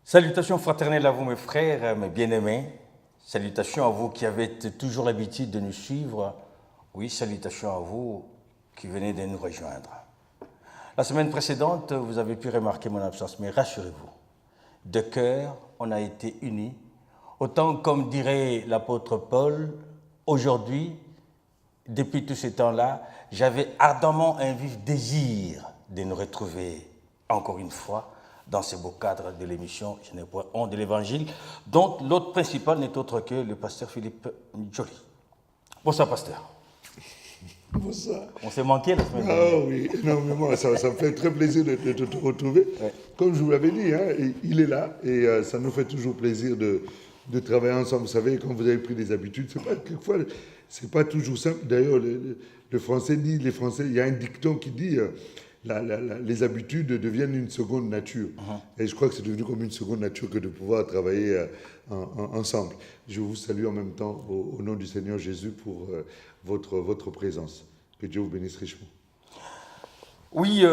Salutations fraternelles à vous mes frères, mes bien-aimés. Salutations à vous qui avez toujours l'habitude de nous suivre. Oui, salutations à vous qui venez de nous rejoindre. La semaine précédente, vous avez pu remarquer mon absence, mais rassurez-vous, de cœur, on a été unis. Autant comme dirait l'apôtre Paul, aujourd'hui, depuis tout ce temps-là, j'avais ardemment un vif désir de nous retrouver encore une fois dans ce beau cadre de l'émission Je n'ai point honte de l'Évangile, dont l'hôte principal n'est autre que le pasteur Philippe Joly. Bonsoir, pasteur. Bonsoir. On s'est manqué la semaine dernière. Ah oui, énormément. Ça me fait très plaisir de te retrouver. Ouais. Comme je vous l'avais dit, hein, il est là et ça nous fait toujours plaisir de travailler ensemble. Vous savez, quand vous avez pris des habitudes, quelquefois, c'est pas toujours simple. D'ailleurs, le français dit, il y a un dicton qui dit les habitudes deviennent une seconde nature. Et je crois que c'est devenu comme une seconde nature que de pouvoir travailler ensemble. Je vous salue en même temps au nom du Seigneur Jésus pour votre présence. Que Dieu vous bénisse richement. Oui,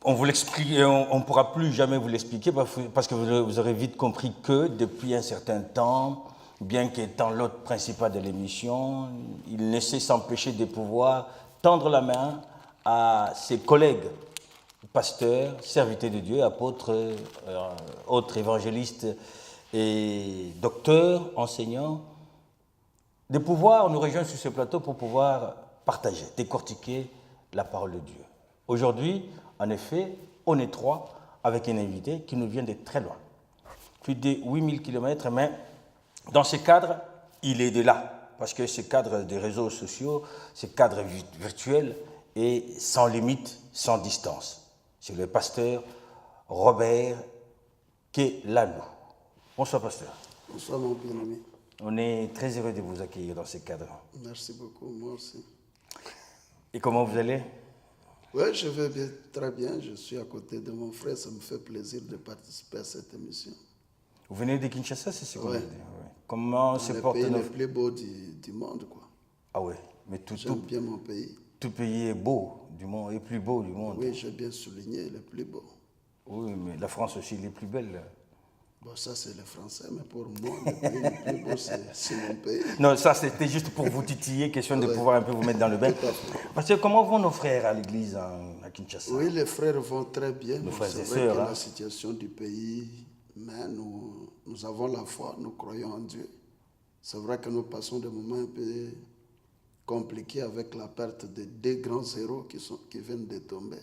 on vous l'explique, on ne pourra plus jamais vous l'expliquer parce que vous aurez vite compris que depuis un certain temps, bien qu'étant l'hôte principal de l'émission, il ne sait s'empêcher de pouvoir tendre la main à ses collègues, pasteurs, serviteurs de Dieu, apôtres, autres évangélistes et docteurs, enseignants, de pouvoir nous rejoindre sur ce plateau pour pouvoir partager, décortiquer la parole de Dieu. Aujourd'hui, en effet, on est trois avec un invité qui nous vient de très loin, plus de 8000 km, mais dans ce cadre, il est de là, parce que ce cadre des réseaux sociaux, ce cadre virtuel est sans limite, sans distance. C'est le pasteur Robert Kelalo. Bonsoir, pasteur. Bonsoir, mon bien-aimé. On est très heureux de vous accueillir dans ce cadre. Merci beaucoup, moi aussi. Et comment vous allez? Oui, je vais bien, très bien. Je suis à côté de mon frère. Ça me fait plaisir de participer à cette émission. Vous venez de Kinshasa, c'est ce que vous Oui. dites? Ouais. Comment se porte le pays le plus beau du monde, quoi. Ah oui, mais J'aime bien mon pays. Tout pays est beau du monde, est plus beau du monde. Oui, j'ai bien souligné le plus beau. Oui, mais la France aussi, elle est plus belle. Bon, ça, c'est les Français, mais pour moi, le pays le plus beau, c'est mon pays. Non, ça, c'était juste pour vous titiller, question de pouvoir un peu vous mettre dans le bain. Parce que comment vont nos frères à l'église à Kinshasa? Oui, les frères vont très bien. Nos frères et c'est vrai sœurs, que hein? la situation du pays, mais nous avons la foi, nous croyons en Dieu. C'est vrai que nous passons des moments un peu compliqués avec la perte de deux grands héros qui viennent de tomber.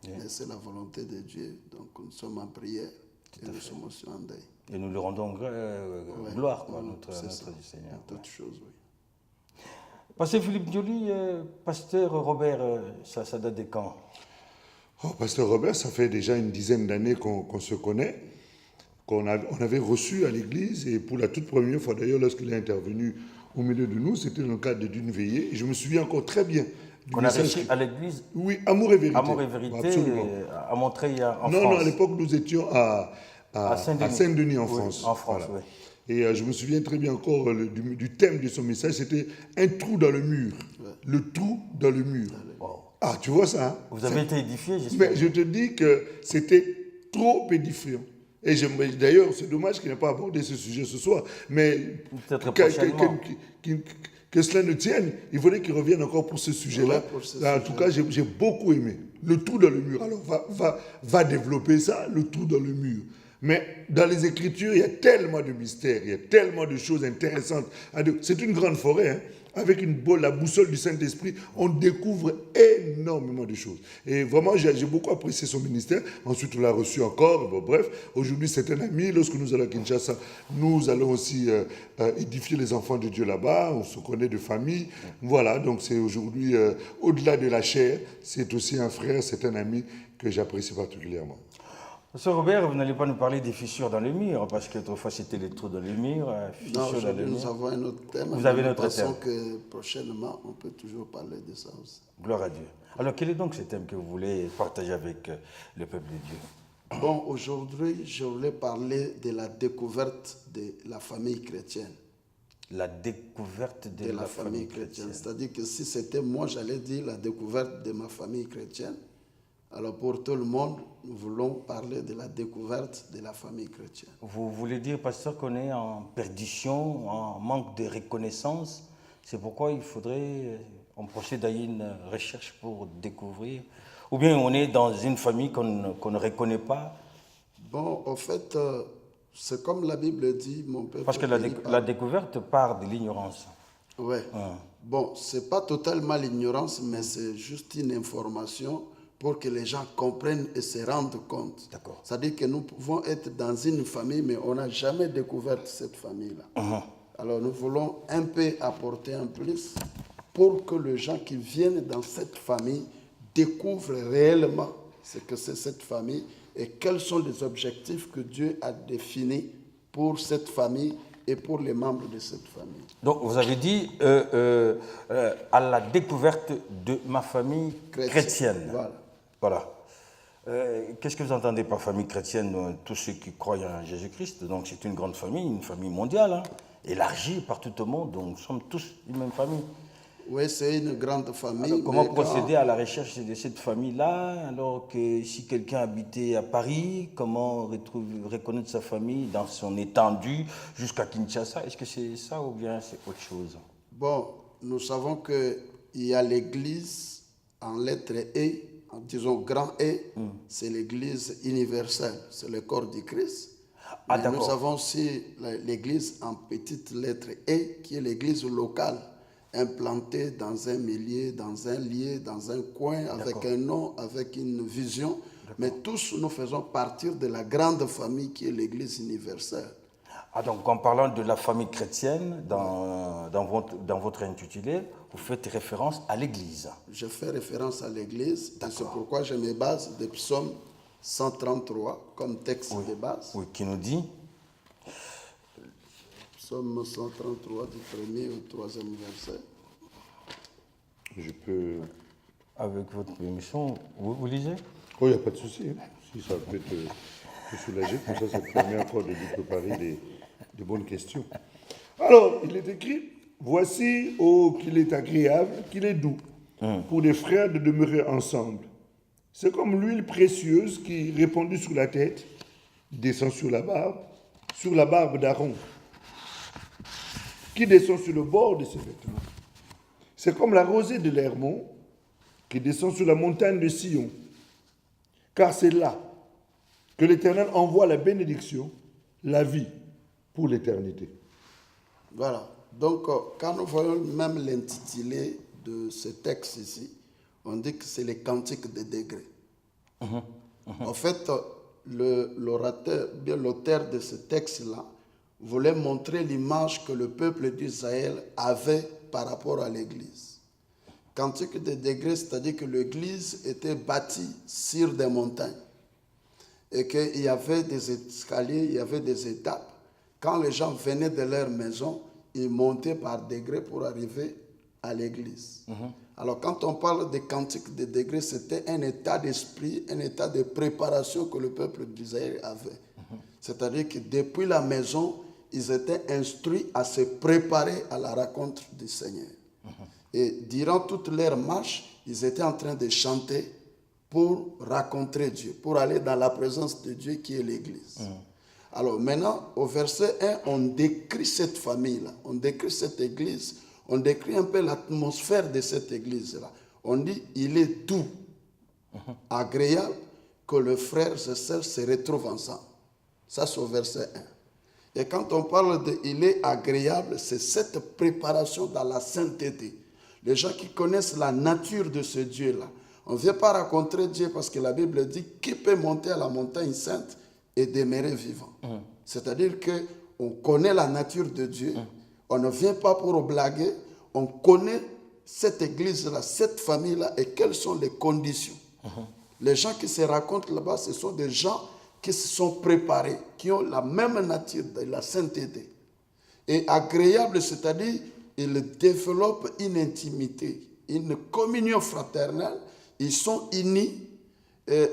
Yeah. Mais c'est la volonté de Dieu. Donc nous sommes en prière et nous sommes aussi en deuil. Et nous lui rendons gloire, quoi, notre du Seigneur. Toute chose, oui. Pasteur Philippe Joly, pasteur Robert, ça date de quand? Oh, pasteur Robert, ça fait déjà une dizaine d'années qu'on se connaît, on avait reçu à l'église, et pour la toute première fois d'ailleurs, lorsqu'il est intervenu au milieu de nous, c'était dans le cadre d'une veillée, et je me souviens encore très bien. On a reçu à l'église? Oui, Amour et Vérité. Amour et Vérité, absolument. À Montreuil en France. Non, à l'époque, nous étions à Saint-Denis en France. En France, voilà. Oui. Et je me souviens très bien encore du thème de son message, c'était un trou dans le mur. Ouais. Le trou dans le mur. Wow. Ah, tu vois ça, hein? Vous avez été édifié, j'espère. Mais je te dis que c'était trop édifiant. Et d'ailleurs, c'est dommage qu'il n'ait pas abordé ce sujet ce soir. Mais peut-être prochainement. Que cela ne tienne, il faudrait qu'il revienne encore pour ce sujet-là. Ouais, en tout cas, j'ai beaucoup aimé. Le trou dans le mur. Alors, va développer ça, le trou dans le mur. Mais dans les Écritures, il y a tellement de mystères, il y a tellement de choses intéressantes. C'est une grande forêt, hein. Avec la boussole du Saint-Esprit, on découvre énormément de choses. Et vraiment, j'ai beaucoup apprécié son ministère. Ensuite, on l'a reçu encore. Bon, bref, aujourd'hui, c'est un ami. Lorsque nous allons à Kinshasa, nous allons aussi édifier les enfants de Dieu là-bas. On se connaît de famille. Voilà, donc c'est aujourd'hui, au-delà de la chair, c'est aussi un frère, c'est un ami que j'apprécie particulièrement. Monsieur Robert, vous n'allez pas nous parler des fissures dans le mur, parce qu'autrefois c'était les trous dans le mur, fissures dans le mur. Nous avons un autre thème. Vous avez notre thème. Que prochainement, on peut toujours parler de ça aussi. Gloire à Dieu. Alors, quel est donc ce thème que vous voulez partager avec le peuple de Dieu? Bon, aujourd'hui, je voulais parler de la découverte de la famille chrétienne. La découverte de la famille chrétienne. C'est-à-dire que si c'était moi, j'allais dire la découverte de ma famille chrétienne. Alors pour tout le monde, nous voulons parler de la découverte de la famille chrétienne. Vous voulez dire, pasteur, qu'on est en perdition, en manque de reconnaissance. C'est pourquoi il faudrait, on procède à une recherche pour découvrir. Ou bien on est dans une famille qu'on ne reconnaît pas. Bon, en fait, c'est comme la Bible dit, mon peuple. Parce que la découverte part de l'ignorance. Oui. Bon, ce n'est pas totalement l'ignorance, mais c'est juste une information pour que les gens comprennent et se rendent compte. D'accord. C'est-à-dire que nous pouvons être dans une famille, mais on n'a jamais découvert cette famille-là. Alors nous voulons un peu apporter un plus pour que les gens qui viennent dans cette famille découvrent réellement ce que c'est cette famille et quels sont les objectifs que Dieu a définis pour cette famille et pour les membres de cette famille. Donc vous avez dit à la découverte de ma famille chrétienne. Voilà. Qu'est-ce que vous entendez par famille chrétienne? Tous ceux qui croient en Jésus-Christ. Donc c'est une grande famille, une famille mondiale, hein, élargie par tout le monde. Donc nous sommes tous une même famille. Oui, c'est une grande famille. Alors, comment procéder à la recherche de cette famille-là, alors que si quelqu'un habitait à Paris, comment reconnaître sa famille dans son étendue jusqu'à Kinshasa? Est-ce que c'est ça ou bien c'est autre chose? Bon, nous savons qu'il y a l'église en lettre E, en disons grand E, c'est l'église universelle, c'est le corps du Christ. Ah, mais nous avons aussi l'église en petite lettre E, qui est l'église locale, implantée dans un milieu, dans un lieu, dans un coin, avec un nom, avec une vision. Mais tous nous faisons partir de la grande famille qui est l'église universelle. Ah, donc en parlant de la famille chrétienne, dans votre intitulé, vous faites référence à l'église. Je fais référence à l'église, et c'est pourquoi je me base des psaumes 133 comme texte de base. Oui, qui nous dit? Psaume 133 du premier au troisième verset. Je peux... Avec votre permission, vous lisez? Oh, il n'y a pas de souci. Si ça peut te soulager, comme ça, c'est la première fois de lui préparer de bonnes questions. Alors, il est écrit, voici, oh, qu'il est agréable, qu'il est doux, pour les frères de demeurer ensemble. C'est comme l'huile précieuse qui, répandue sur la tête, descend sur la barbe d'Aaron, qui descend sur le bord de ses vêtements. C'est comme la rosée de l'Hermon qui descend sur la montagne de Sion. Car c'est là que l'Éternel envoie la bénédiction, la vie pour l'éternité. Voilà. Donc, quand nous voyons même l'intitulé de ce texte ici, on dit que c'est les cantiques des degrés. En fait, l'auteur de ce texte-là voulait montrer l'image que le peuple d'Israël avait par rapport à l'Église. Cantique des degrés, c'est-à-dire que l'Église était bâtie sur des montagnes et qu'il y avait des escaliers, il y avait des étapes. Quand les gens venaient de leur maison, ils montaient par degrés pour arriver à l'Église. Alors quand on parle de cantique des degrés, c'était un état d'esprit, un état de préparation que le peuple d'Israël avait. C'est-à-dire que depuis la maison, ils étaient instruits à se préparer à la rencontre du Seigneur. Et durant toute leur marche, ils étaient en train de chanter pour rencontrer Dieu, pour aller dans la présence de Dieu qui est l'Église. Alors maintenant, au verset 1, on décrit cette famille-là, on décrit cette Église, on décrit un peu l'atmosphère de cette Église-là. On dit, il est doux, agréable, que les frères et sœurs se retrouvent ensemble. Ça, c'est au verset 1. Et quand on parle de « il est agréable », c'est cette préparation dans la sainteté. Les gens qui connaissent la nature de ce Dieu-là. On ne vient pas rencontrer Dieu parce que la Bible dit « qui peut monter à la montagne sainte et demeurer vivant ». C'est-à-dire qu'on connaît la nature de Dieu. On ne vient pas pour blaguer. On connaît cette église-là, cette famille-là et quelles sont les conditions. Les gens qui se rencontrent là-bas, ce sont des gens qui se sont préparés, qui ont la même nature de la sainteté. Et agréable, c'est-à-dire, ils développent une intimité, une communion fraternelle. Ils sont unis,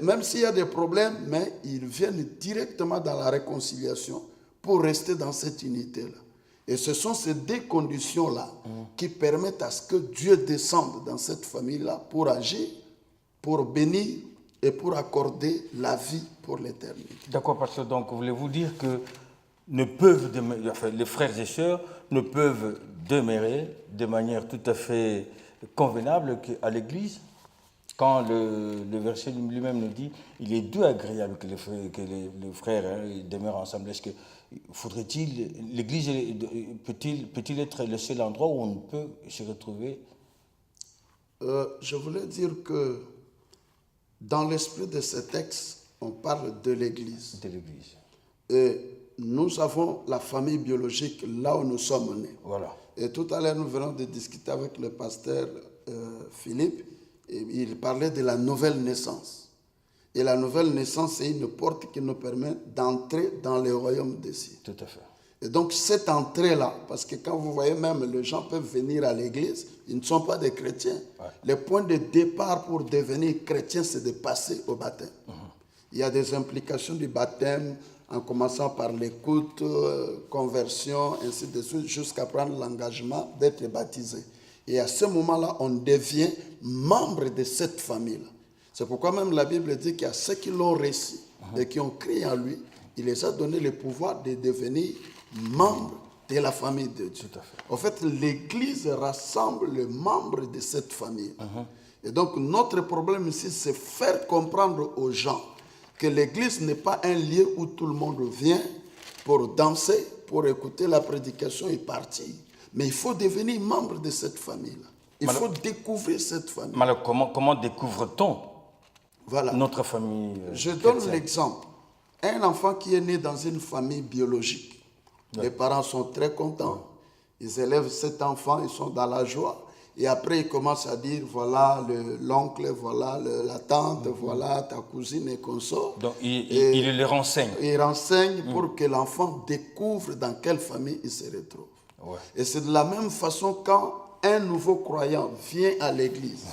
même s'il y a des problèmes, mais ils viennent directement dans la réconciliation pour rester dans cette unité-là. Et ce sont ces deux conditions-là qui permettent à ce que Dieu descende dans cette famille-là pour agir, pour bénir et pour accorder la vie pour l'éternité. D'accord, pasteur. Donc, voulez-vous dire que les frères et sœurs ne peuvent demeurer de manière tout à fait convenable à l'Église? Quand le verset lui-même nous dit il est doux et agréable que les frères demeurent ensemble. Est-ce que l'Église peut-il être le seul endroit où on peut se retrouver? Je voulais dire que dans l'esprit de ce texte, on parle de l'Église. De l'Église. Et nous avons la famille biologique là où nous sommes nés. Voilà. Et tout à l'heure, nous venons de discuter avec le pasteur Philippe. Et il parlait de la nouvelle naissance. Et la nouvelle naissance, c'est une porte qui nous permet d'entrer dans le royaume des cieux. Tout à fait. Et donc, cette entrée-là, parce que quand vous voyez même, les gens peuvent venir à l'église, ils ne sont pas des chrétiens. Ouais. Le point de départ pour devenir chrétien, c'est de passer au baptême. Il y a des implications du baptême, en commençant par l'écoute, conversion, ainsi de suite, jusqu'à prendre l'engagement d'être baptisé. Et à ce moment-là, on devient membre de cette famille-là. C'est pourquoi même la Bible dit qu'il y a ceux qui l'ont reçu et qui ont crié en lui, il les a donné le pouvoir de devenir membres de la famille de Dieu. En fait, l'Église rassemble les membres de cette famille. Et donc, notre problème ici, c'est faire comprendre aux gens que l'Église n'est pas un lieu où tout le monde vient pour danser, pour écouter la prédication et partir. Mais il faut devenir membre de cette famille-là. Il faut découvrir cette famille. Mais alors, comment découvre-t-on notre famille Je donne l'exemple. Un enfant qui est né dans une famille biologique, les parents sont très contents. Ils élèvent cet enfant, ils sont dans la joie. Et après, ils commencent à dire, voilà l'oncle, voilà la tante, voilà ta cousine et consort. Donc, il les renseigne. Il renseigne pour que l'enfant découvre dans quelle famille il se retrouve. Ouais. Et c'est de la même façon quand un nouveau croyant vient à l'église,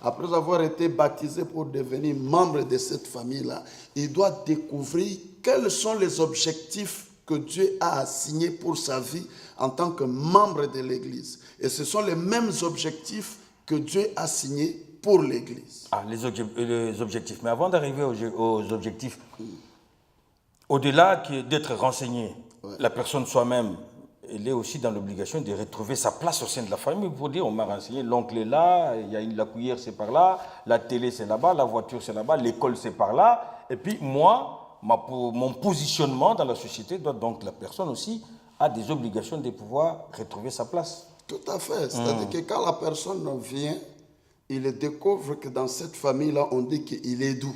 après avoir été baptisé pour devenir membre de cette famille-là, il doit découvrir quels sont les objectifs que Dieu a assignés pour sa vie en tant que membre de l'église. Et ce sont les mêmes objectifs que Dieu a assignés pour l'église. Ah, les objectifs. Mais avant d'arriver aux objectifs, au-delà d'être renseigné, la personne soi-même, elle est aussi dans l'obligation de retrouver sa place au sein de la famille. Pour dire, on m'a renseigné, l'oncle est là, il y a la cuillère c'est par là, la télé c'est là-bas, la voiture c'est là-bas, l'école c'est par là. Et puis moi, mon positionnement dans la société, donc la personne aussi a des obligations de pouvoir retrouver sa place. Tout à fait. C'est-à-dire que quand la personne vient, il découvre que dans cette famille-là, on dit qu'il est doux.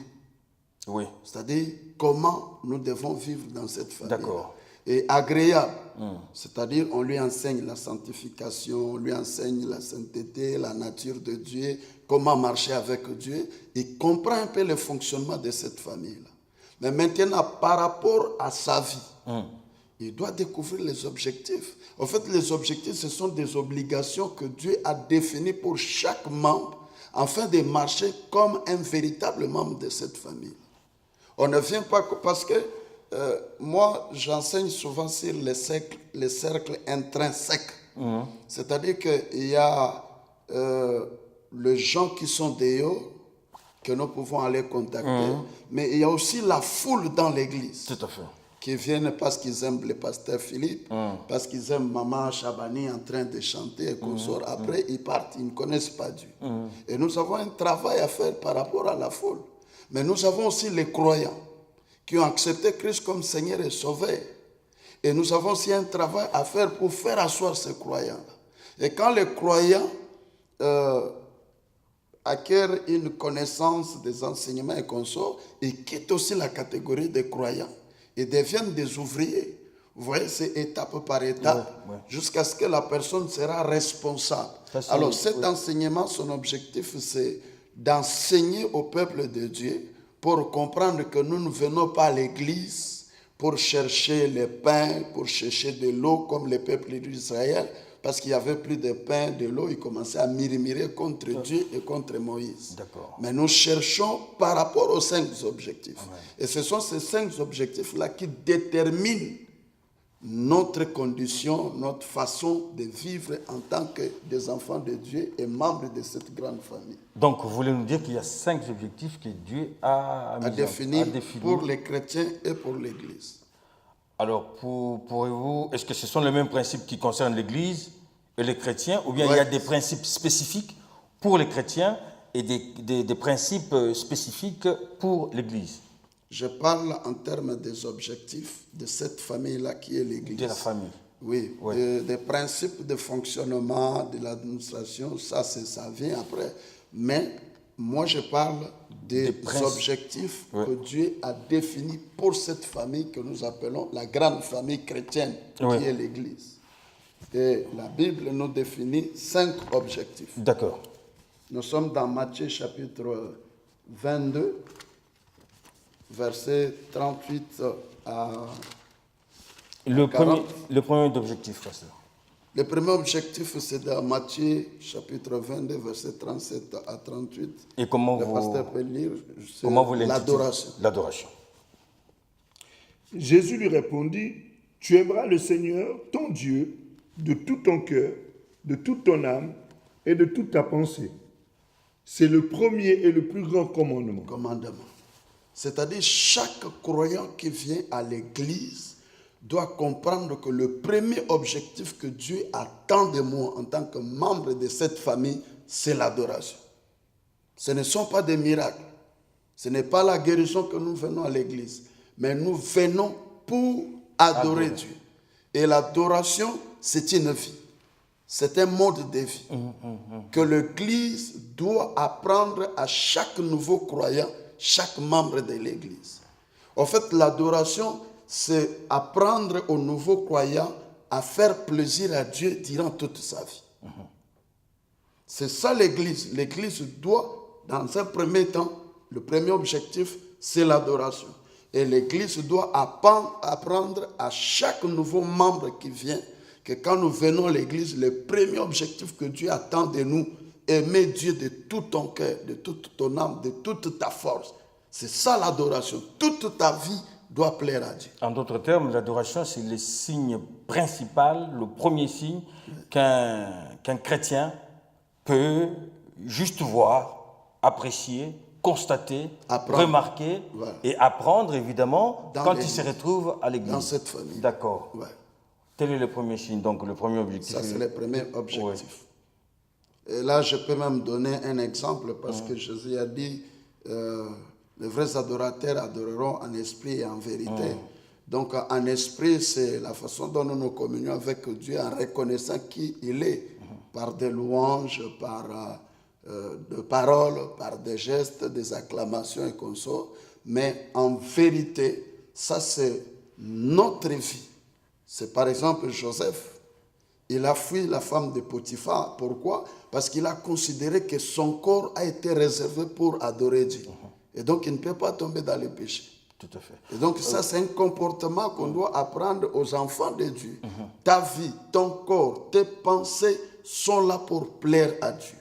Oui. C'est-à-dire comment nous devons vivre dans cette famille. D'accord. Et agréable. C'est-à-dire on lui enseigne la sanctification, on lui enseigne la sainteté, la nature de Dieu, comment marcher avec Dieu. Il comprend un peu le fonctionnement de cette famille-là. Mais maintenant, par rapport à sa vie, il doit découvrir les objectifs. En fait, les objectifs, ce sont des obligations que Dieu a définies pour chaque membre afin de marcher comme un véritable membre de cette famille. On ne vient pas parce que moi, j'enseigne souvent sur les cercles intrinsèques. C'est-à-dire qu'il y a les gens qui sont des hauts, que nous pouvons aller contacter, mais il y a aussi la foule dans l'église. Tout à fait. Qui viennent parce qu'ils aiment le pasteur Philippe, parce qu'ils aiment Maman Chabani en train de chanter et consort. Après, ils partent, ils ne connaissent pas Dieu. Et nous avons un travail à faire par rapport à la foule. Mais nous avons aussi les croyants qui ont accepté Christ comme Seigneur et Sauveur. Et nous avons aussi un travail à faire pour faire asseoir ces croyants-là. Et quand les croyants acquièrent une connaissance des enseignements et consorts, ils quittent aussi la catégorie des croyants. Ils deviennent des ouvriers. Vous voyez, c'est étape par étape, jusqu'à ce que la personne sera responsable. Alors cet enseignement, son objectif, c'est d'enseigner au peuple de Dieu pour comprendre que nous ne venons pas à l'église pour chercher le pain, pour chercher de l'eau comme le peuple d'Israël, parce qu'il n'y avait plus de pain, de l'eau, ils commençaient à murmurer contre Dieu et contre Moïse. Mais nous cherchons par rapport aux 5 objectifs. Et ce sont ces 5 objectifs-là qui déterminent notre condition, notre façon de vivre en tant que des enfants de Dieu et membres de cette grande famille. Donc, vous voulez nous dire qu'il y a 5 objectifs que Dieu a définis définis. pour les chrétiens et pour l'Église. Alors, pourrez-vous, est-ce que ce sont les mêmes principes qui concernent l'Église et les chrétiens, ou bien il y a des principes spécifiques pour les chrétiens et des principes spécifiques pour l'Église? Je parle en termes des objectifs de cette famille-là qui est l'Église. De la famille. Oui, des principes de fonctionnement, de l'administration, ça vient après. Mais moi, je parle des objectifs que Dieu a définis pour cette famille que nous appelons la grande famille chrétienne, qui est l'Église. Et la Bible nous définit 5 objectifs. D'accord. Nous sommes dans Matthieu chapitre 22, verset 38 à le premier objectif, pasteur. Le premier objectif, c'est dans Matthieu chapitre 22, verset 37 à 38. Et comment le pasteur peut lire, c'est l'adoration. L'adoration. Jésus lui répondit, tu aimeras le Seigneur, ton Dieu, de tout ton cœur, de toute ton âme et de toute ta pensée. C'est le premier et le plus grand commandement. C'est-à-dire, chaque croyant qui vient à l'église doit comprendre que le premier objectif que Dieu attend de moi en tant que membre de cette famille, c'est l'adoration. Ce ne sont pas des miracles. Ce n'est pas la guérison que nous venons à l'église. Mais nous venons pour adorer Dieu. Et l'adoration, c'est une vie. C'est un mode de vie que l'Église doit apprendre à chaque nouveau croyant, chaque membre de l'Église. En fait, l'adoration, c'est apprendre aux nouveaux croyants à faire plaisir à Dieu durant toute sa vie. C'est ça l'Église. L'Église doit, dans un premier temps, le premier objectif, c'est l'adoration. Et l'Église doit apprendre à chaque nouveau membre qui vient que quand nous venons à l'église, le premier objectif que Dieu attend de nous, aimer Dieu de tout ton cœur, de toute ton âme, de toute ta force. C'est ça l'adoration. Toute ta vie doit plaire à Dieu. En d'autres termes, l'adoration, c'est le signe principal, le premier signe qu'un chrétien peut juste voir, apprécier, constater, remarquer et apprendre, évidemment, quand il se retrouve à l'église. Dans cette famille. D'accord. Ouais. Tel est le premier signe, donc le premier objectif. Ça, c'est le premier objectif. Et là, je peux même donner un exemple parce que Jésus a dit les vrais adorateurs adoreront en esprit et en vérité. Donc, en esprit, c'est la façon dont nous nous communions avec Dieu en reconnaissant qui il est, par des louanges, par des paroles, par des gestes, des acclamations et consorts. Mais en vérité, ça, c'est notre vie. C'est par exemple Joseph. Il a fui la femme de Potiphar. Pourquoi? Parce qu'il a considéré que son corps a été réservé pour adorer Dieu. Et donc, il ne peut pas tomber dans le péché. Tout à fait. Et donc, ça, c'est un comportement qu'on doit apprendre aux enfants de Dieu. Ta vie, ton corps, tes pensées sont là pour plaire à Dieu.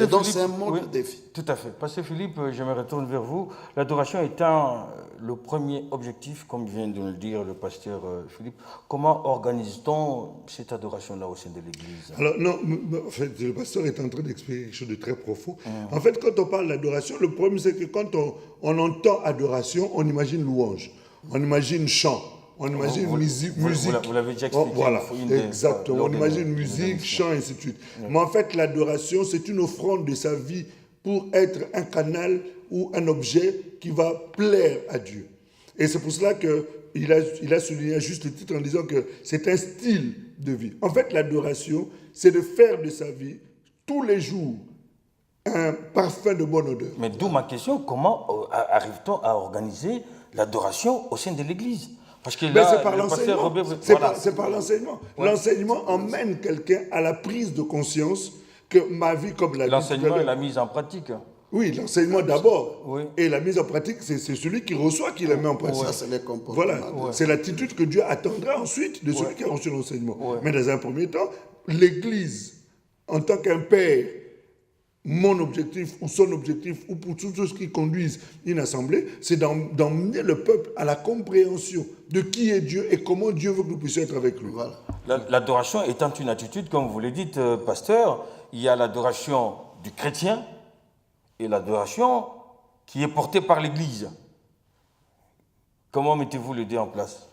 Et donc, c'est un mode de vie. Tout à fait. Pasteur Philippe, je me retourne vers vous. L'adoration étant le premier objectif, comme vient de le dire le pasteur Philippe, comment organise-t-on cette adoration-là au sein de l'Église? Alors, non, en fait, le pasteur est en train d'expliquer quelque chose de très profond. En fait, quand on parle d'adoration, le problème, c'est que quand on entend adoration, on imagine louange, on imagine chant. On imagine musique. Vous l'avez déjà expliqué. Voilà, exactement. On imagine musique, chant, et ainsi de suite. Mais en fait, l'adoration, c'est une offrande de sa vie pour être un canal ou un objet qui va plaire à Dieu. Et c'est pour cela qu'il a souligné à juste titre en disant que c'est un style de vie. En fait, l'adoration, c'est de faire de sa vie, tous les jours, un parfum de bonne odeur. Mais d'où ma question, comment arrive-t-on à organiser l'adoration au sein de l'Église? Parce que là, c'est par l'enseignement. C'est par l'enseignement. Ouais. L'enseignement emmène quelqu'un à la prise de conscience que ma vie, comme la vie... L'enseignement et la mise en pratique. Oui, l'enseignement d'abord. Oui. Et la mise en pratique, c'est celui qui reçoit qui la met en pratique. Ça, c'est les comportements. Voilà, c'est l'attitude que Dieu attendra ensuite de celui qui a reçu l'enseignement. Mais dans un premier temps, l'Église, en tant qu'un père, mon objectif ou son objectif ou pour tous ceux qui conduisent une assemblée, c'est d'emmener le peuple à la compréhension de qui est Dieu et comment Dieu veut que nous puissions être avec lui. Voilà. L'adoration étant une attitude, comme vous l'avez dit, pasteur, il y a l'adoration du chrétien et l'adoration qui est portée par l'Église. Comment mettez-vous les deux en place?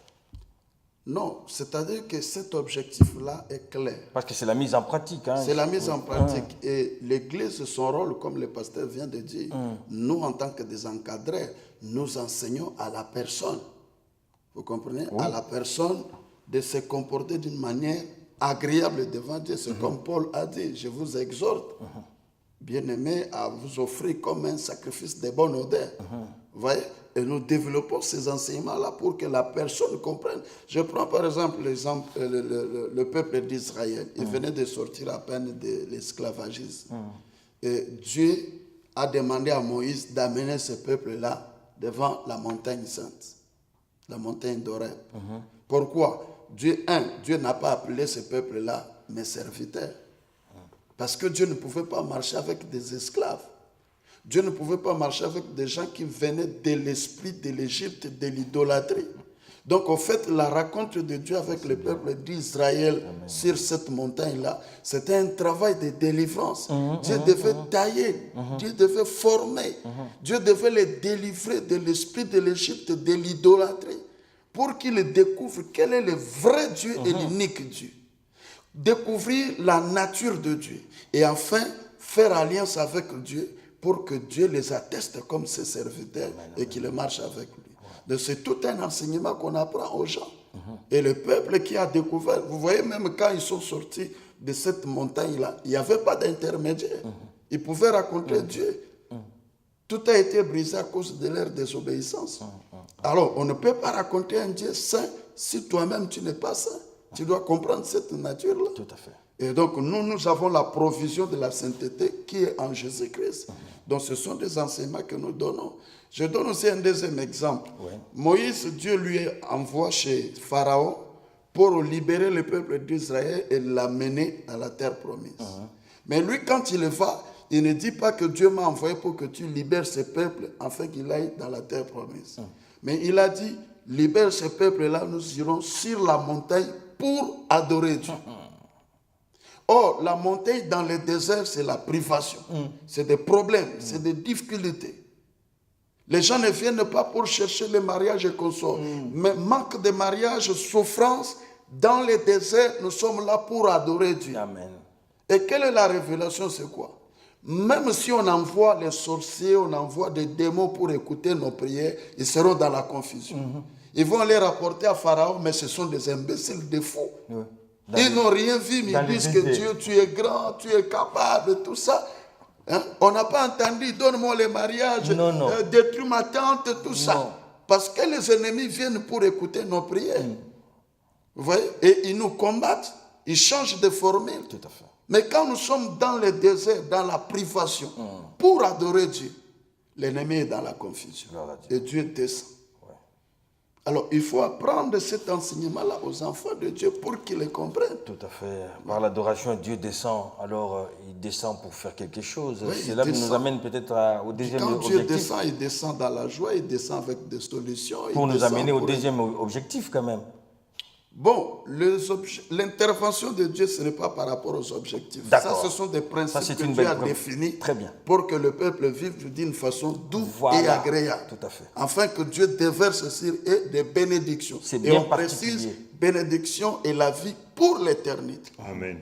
Non, c'est-à-dire que cet objectif-là est clair. Parce que c'est la mise en pratique. Hein. C'est la mise en pratique. Et l'Église, son rôle, comme le pasteur vient de dire, nous, en tant que des encadrés, nous enseignons à la personne, vous comprenez, à la personne de se comporter d'une manière agréable devant Dieu. C'est comme Paul a dit, je vous exhorte, bien-aimés, à vous offrir comme un sacrifice de bonne odeur. Vous voyez? Et nous développons ces enseignements-là pour que la personne comprenne. Je prends par exemple l'exemple, le peuple d'Israël. Il venait de sortir à peine de l'esclavagisme. Et Dieu a demandé à Moïse d'amener ce peuple-là devant la montagne sainte, la montagne d'Horeb. Pourquoi? Dieu n'a pas appelé ce peuple-là mes serviteurs. Parce que Dieu ne pouvait pas marcher avec des esclaves. Dieu ne pouvait pas marcher avec des gens qui venaient de l'esprit de l'Égypte, de l'idolâtrie. Donc, en fait, la rencontre de Dieu avec le peuple d'Israël sur cette montagne-là, c'était un travail de délivrance. Dieu devait tailler, Dieu devait former, Dieu devait les délivrer de l'esprit de l'Égypte, de l'idolâtrie, pour qu'ils découvrent quel est le vrai Dieu et l'unique Dieu. Découvrir la nature de Dieu et enfin faire alliance avec Dieu pour que Dieu les atteste comme ses serviteurs et qu'ils marchent avec lui. Donc c'est tout un enseignement qu'on apprend aux gens. Et le peuple qui a découvert, vous voyez même quand ils sont sortis de cette montagne-là, il n'y avait pas d'intermédiaire. Ils pouvaient raconter Dieu. Tout a été brisé à cause de leur désobéissance. Alors on ne peut pas raconter un Dieu saint si toi-même tu n'es pas saint. Tu dois comprendre cette nature-là. Tout à fait. Et donc, nous avons la provision de la sainteté qui est en Jésus-Christ. Donc, ce sont des enseignements que nous donnons. Je donne aussi un deuxième exemple. Moïse, Dieu lui envoie chez Pharaon pour libérer le peuple d'Israël et l'amener à la terre promise. Mais lui, quand il va, il ne dit pas que Dieu m'a envoyé pour que tu libères ce peuple afin qu'il aille dans la terre promise. Mais il a dit, libère ce peuple-là, nous irons sur la montagne pour adorer Dieu. Or, la montagne dans le désert, c'est la privation. C'est des problèmes, c'est des difficultés. Les gens ne viennent pas pour chercher le mariage et consort. Mais manque de mariage, souffrance, dans le désert, nous sommes là pour adorer Dieu. Amen. Et quelle est la révélation? C'est quoi? Même si on envoie les sorciers, on envoie des démons pour écouter nos prières, ils seront dans la confusion. Ils vont les rapporter à Pharaon, mais ce sont des imbéciles, des fous. Ils n'ont rien vu, mais ils disent que Dieu, tu es grand, tu es capable, tout ça. Hein? On n'a pas entendu, donne-moi les mariages, détruis ma tente, tout ça. Parce que les ennemis viennent pour écouter nos prières. Vous voyez? Et ils nous combattent, ils changent de formule. Tout à fait. Mais quand nous sommes dans le désert, dans la privation, pour adorer Dieu, l'ennemi est dans la confusion. Et Dieu descend. Alors, il faut apprendre cet enseignement-là aux enfants de Dieu pour qu'ils le comprennent. Tout à fait. Par l'adoration, Dieu descend. Alors, il descend pour faire quelque chose. Oui, c'est là qui nous amène peut-être au deuxième objectif. Quand Dieu descend, il descend dans la joie, il descend avec des solutions. Pour nous amener au deuxième objectif quand même. Bon, l'intervention de Dieu, ce n'est pas par rapport aux objectifs. Ça, ce sont des principes que Dieu a définis pour que le peuple vive d'une façon douce et agréable. Tout à fait. Afin que Dieu déverse sur eux des bénédictions. Et on précise, bénédiction et la vie pour l'éternité. Amen.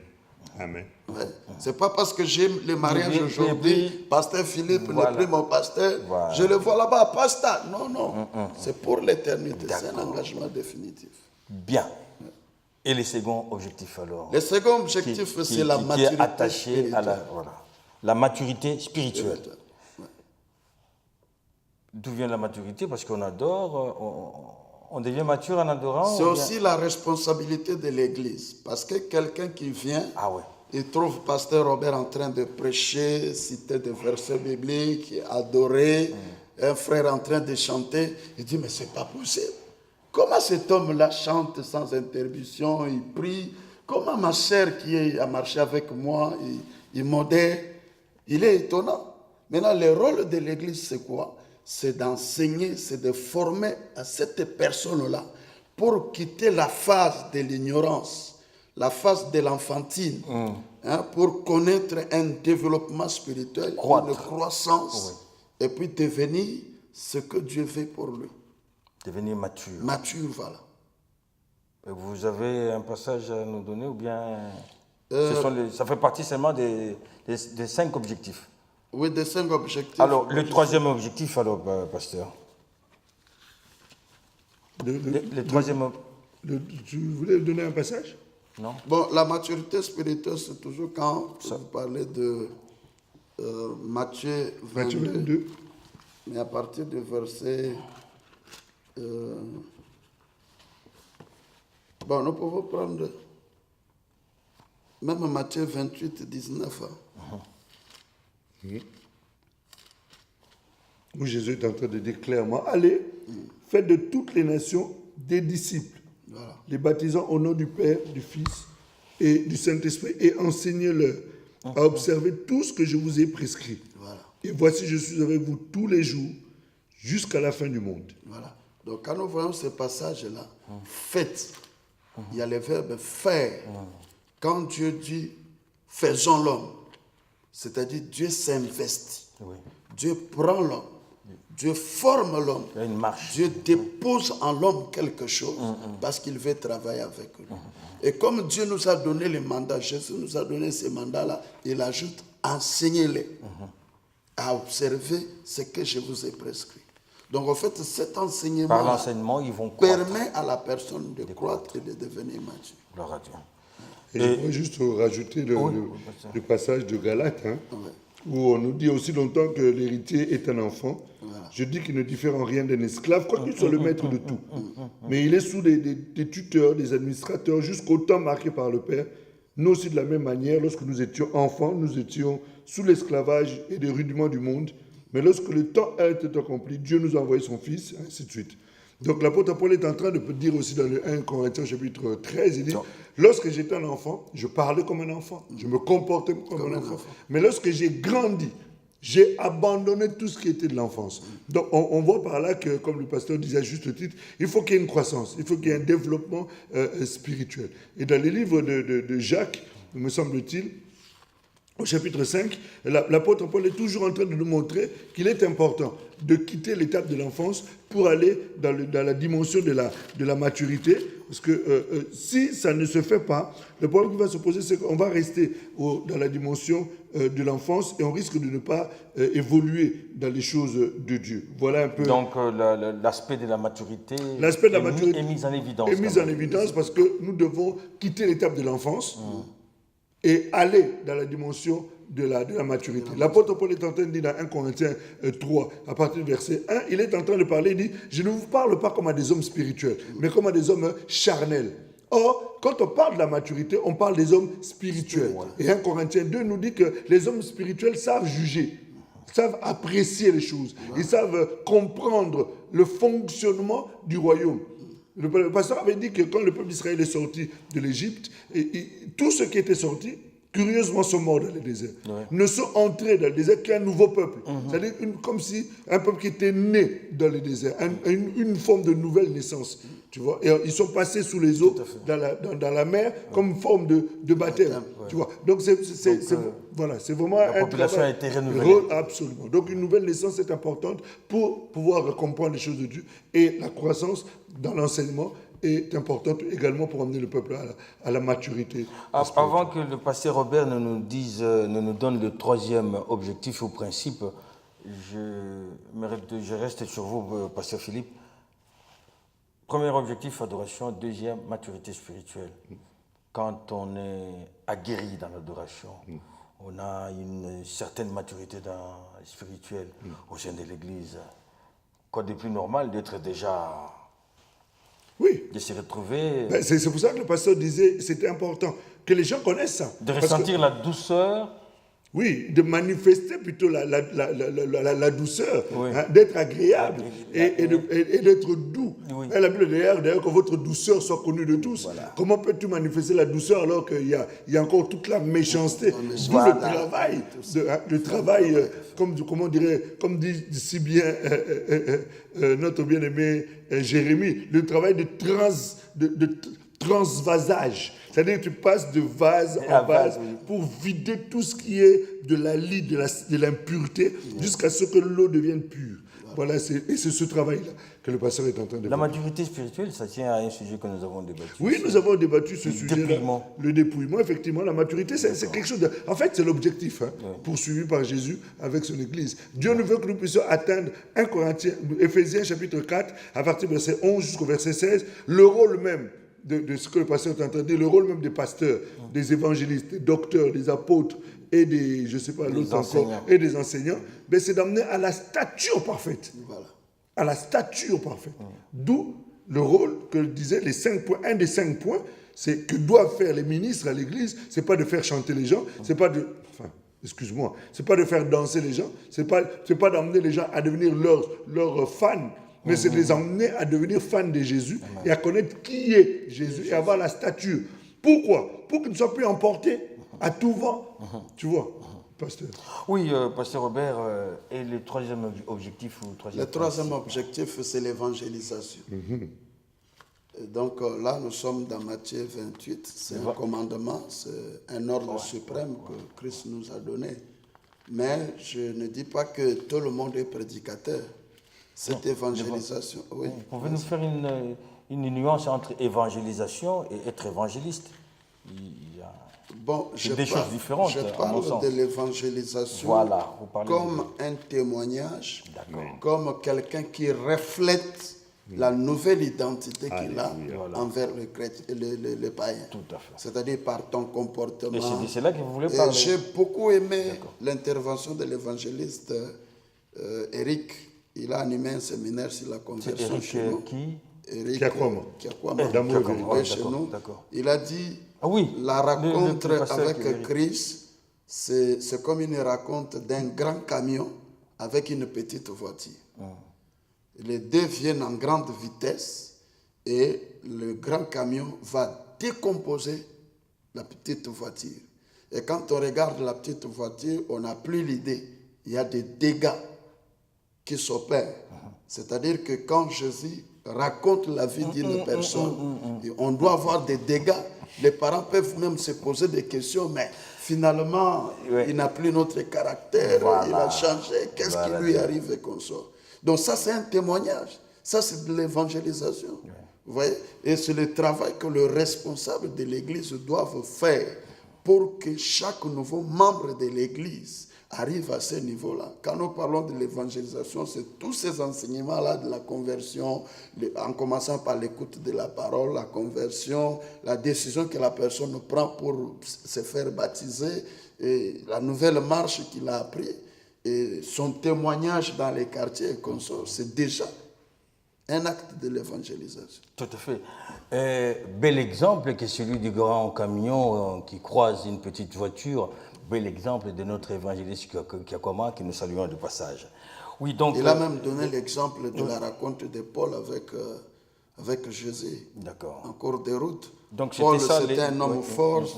Amen. Ouais. C'est pas parce que j'aime les mariages aujourd'hui, pasteur Philippe n'est plus mon pasteur, je le vois là-bas, pasteur. Non. C'est pour l'éternité. C'est un engagement définitif. Bien. Et le second objectif alors? Le second objectif, c'est la maturité. Qui est attaché à la maturité spirituelle. D'où vient la maturité? Parce qu'on adore, on devient mature en adorant. C'est aussi la responsabilité de l'Église. Parce que quelqu'un qui vient, il trouve pasteur Robert en train de prêcher, citer des versets bibliques, adorer, un frère en train de chanter, il dit mais c'est pas possible. Comment cet homme-là chante sans interruption, il prie? Comment ma sœur qui a marché avec moi, il modère? Il est étonnant. Maintenant, le rôle de l'Église, c'est quoi? C'est d'enseigner, c'est de former à cette personne-là pour quitter la phase de l'ignorance, la phase de l'enfantine, pour connaître un développement spirituel, une croissance, et puis devenir ce que Dieu veut pour lui. Devenir mature. Mature, voilà. Et vous avez un passage à nous donner ou bien ça fait partie seulement des 5 objectifs? Oui, des 5 objectifs. Alors, le troisième objectif, alors, pasteur. Le troisième... Tu voulais donner un passage? Non. Bon, la maturité spirituelle, c'est toujours quand vous parlez de Matthieu 22, mais à partir du verset... bon, nous pouvons prendre même Matthieu 28, 19. Où Jésus est en train de dire clairement, allez, faites de toutes les nations des disciples, les baptisant au nom du Père, du Fils et du Saint-Esprit, et enseignez-leur à observer tout ce que je vous ai prescrit. Voilà. Et voici, je suis avec vous tous les jours, jusqu'à la fin du monde. Voilà. Donc, quand nous voyons ce passage-là, faites, il y a le verbe faire. Quand Dieu dit, faisons l'homme, c'est-à-dire Dieu s'investit. Oui. Dieu prend l'homme. Dieu forme l'homme. Il y a une marche. Dieu dépose en l'homme quelque chose parce qu'il veut travailler avec lui. Et comme Dieu nous a donné les mandats, Jésus nous a donné ces mandats-là, il ajoute, enseignez-les à observer ce que je vous ai prescrit. Donc en fait, cet enseignement par l'enseignement, ils vont croître. Permet à la personne de croître et de devenir mature. Gloire à Dieu. Et je voudrais juste rajouter le passage de Galates, où on nous dit aussi longtemps que l'héritier est un enfant. Voilà. Je dis qu'il ne diffère en rien d'un esclave, quoi qu'il soit le maître de tout. Mais il est sous des tuteurs, des administrateurs, jusqu'au temps marqué par le Père. Nous aussi, de la même manière, lorsque nous étions enfants, nous étions sous l'esclavage et les rudiments du monde. Mais lorsque le temps a été accompli, Dieu nous a envoyé son Fils, ainsi de suite. Donc l'apôtre Paul est en train de dire aussi dans le 1 Corinthiens chapitre 13, il dit, lorsque j'étais un enfant, je parlais comme un enfant, je me comportais comme un enfant. Mais lorsque j'ai grandi, j'ai abandonné tout ce qui était de l'enfance. Donc on voit par là que, comme le pasteur disait à juste titre, il faut qu'il y ait une croissance, il faut qu'il y ait un développement spirituel. Et dans les livres de Jacques, me semble-t-il, au chapitre 5, l'apôtre Paul est toujours en train de nous montrer qu'il est important de quitter l'étape de l'enfance pour aller dans la dimension de la maturité. Parce que si ça ne se fait pas, le problème qui va se poser, c'est qu'on va rester dans la dimension de l'enfance et on risque de ne pas évoluer dans les choses de Dieu. Voilà un peu. Donc l'aspect de la maturité, est mis en évidence. Est mis en évidence parce que nous devons quitter l'étape de l'enfance et aller dans la dimension de la maturité. L'apôtre Paul est en train de dire dans 1 Corinthiens 3, à partir du verset 1, il est en train de parler, il dit, je ne vous parle pas comme à des hommes spirituels, mais comme à des hommes charnels. Or, quand on parle de la maturité, on parle des hommes spirituels. Et 1 Corinthiens 2 nous dit que les hommes spirituels savent juger, savent apprécier les choses, ils savent comprendre le fonctionnement du royaume. Le pasteur avait dit que quand le peuple d'Israël est sorti de l'Égypte, tous ceux qui étaient sortis, curieusement, sont morts dans le désert. Ne sont entrés dans le désert qu'un nouveau peuple. C'est-à-dire comme si un peuple qui était né dans le désert, une forme de nouvelle naissance. Tu vois, et ils sont passés sous les eaux dans la mer comme forme de baptême. Tu vois. Donc c'est vraiment la population a été renouvelée. Absolument. Donc une nouvelle naissance est importante pour pouvoir comprendre les choses de Dieu. Et la croissance dans l'enseignement est importante également pour amener le peuple à la maturité. Avant que le pasteur Robert ne nous donne le troisième objectif ou principe, je reste sur vous, pasteur Philippe. Premier objectif, adoration. Deuxième, maturité spirituelle. Quand on est aguerri dans l'adoration, on a une certaine maturité spirituelle au sein de l'Église. Quoi de plus normal d'être déjà... Oui. De se retrouver... C'est pour ça que le pasteur disait que c'était important que les gens connaissent ça. De ressentir la douceur Oui, de manifester plutôt la douceur, Oui. hein, d'être agréable et d'être doux. Oui. Et la Bible d'ailleurs que votre douceur soit connue de tous. Voilà. Comment peux-tu manifester la douceur alors qu'il y a encore toute la méchanceté? D'où Voilà. le travail, le travail comme dit si bien notre bien-aimé Jérémie, le travail de transvasage. C'est-à-dire que tu passes de vase en vase pour vider tout ce qui est de la lie, de l'impureté, jusqu'à ce que l'eau devienne pure. Voilà, c'est ce travail-là que le pasteur est en train de faire. La maturité spirituelle, ça tient à un sujet que nous avons débattu. Oui, nous avons débattu ce sujet-là. Dépouillement. Le dépouillement, effectivement, la maturité, c'est quelque chose de... En fait, c'est l'objectif poursuivi par Jésus avec son Église. Dieu nous veut que nous puissions atteindre 1 Corinthiens, Éphésiens chapitre 4, à partir du verset 11 jusqu'au verset 16, le rôle même de ce que le pasteur est en train de dire, le rôle même des pasteurs, des évangélistes, des docteurs, des apôtres et des, je ne sais pas, l'autre encore, et des enseignants, ben c'est d'amener à la stature parfaite. Voilà. À la stature parfaite. D'où le rôle que disait les 5 points. Un des 5 points, c'est que doivent faire les ministres à l'église, c'est pas de faire chanter les gens, c'est pas de... Enfin, excuse-moi, c'est pas de faire danser les gens, c'est pas d'amener les gens à devenir leurs fans, mais c'est de les emmener à devenir fans de Jésus et à connaître qui est Jésus et avoir la stature. Pourquoi? Pour qu'ils ne soient plus emportés à tout vent. Tu vois, pasteur. Oui, pasteur Robert, et le troisième objectif Le troisième objectif, c'est l'évangélisation. Et donc là, nous sommes dans Matthieu 28. C'est un commandement, c'est un ordre suprême que Christ nous a donné. Mais je ne dis pas que tout le monde est prédicateur. Cette évangélisation, oui. Vous pouvez nous faire une nuance entre évangélisation et être évangéliste? Il y a des choses différentes. Je parle de l'évangélisation comme un témoignage, comme quelqu'un qui reflète la nouvelle identité qu'il a envers les païens. Tout à fait. C'est-à-dire par ton comportement. Et c'est là que vous voulez parler. J'ai beaucoup aimé l'intervention de l'évangéliste Eric. Il a animé un séminaire sur la conversion chez nous. Eric Kiakwama. Chez nous. Il a dit la rencontre avec Christ, c'est comme une rencontre d'un grand camion avec une petite voiture. Les deux viennent en grande vitesse et le grand camion va décomposer la petite voiture. Et quand on regarde la petite voiture, on n'a plus l'idée. Il y a des dégâts qui s'opèrent. C'est-à-dire que quand Jésus raconte la vie d'une personne, on doit avoir des dégâts. Les parents peuvent même se poser des questions, mais finalement, il n'a plus notre caractère, il a changé, qu'est-ce qui lui arrive et qu'on sort. Donc ça, c'est un témoignage. Ça, c'est de l'évangélisation. Vous voyez? Et c'est le travail que le responsable de l'Église doit faire pour que chaque nouveau membre de l'Église arrive à ce niveau-là. Quand nous parlons de l'évangélisation, c'est tous ces enseignements-là de la conversion, en commençant par l'écoute de la parole, la conversion, la décision que la personne prend pour se faire baptiser, et la nouvelle marche qu'il a appris, et son témoignage dans les quartiers comme ça, c'est déjà un acte de l'évangélisation. Tout à fait. Bel exemple que celui du grand camion qui croise une petite voiture. Bel exemple de notre évangéliste Kiakwama que nous saluons de passage. Oui, donc, il a même donné l'exemple de la rencontre de Paul avec Jésus. D'accord. En cours de route. Donc, Paul, c'était un homme fort.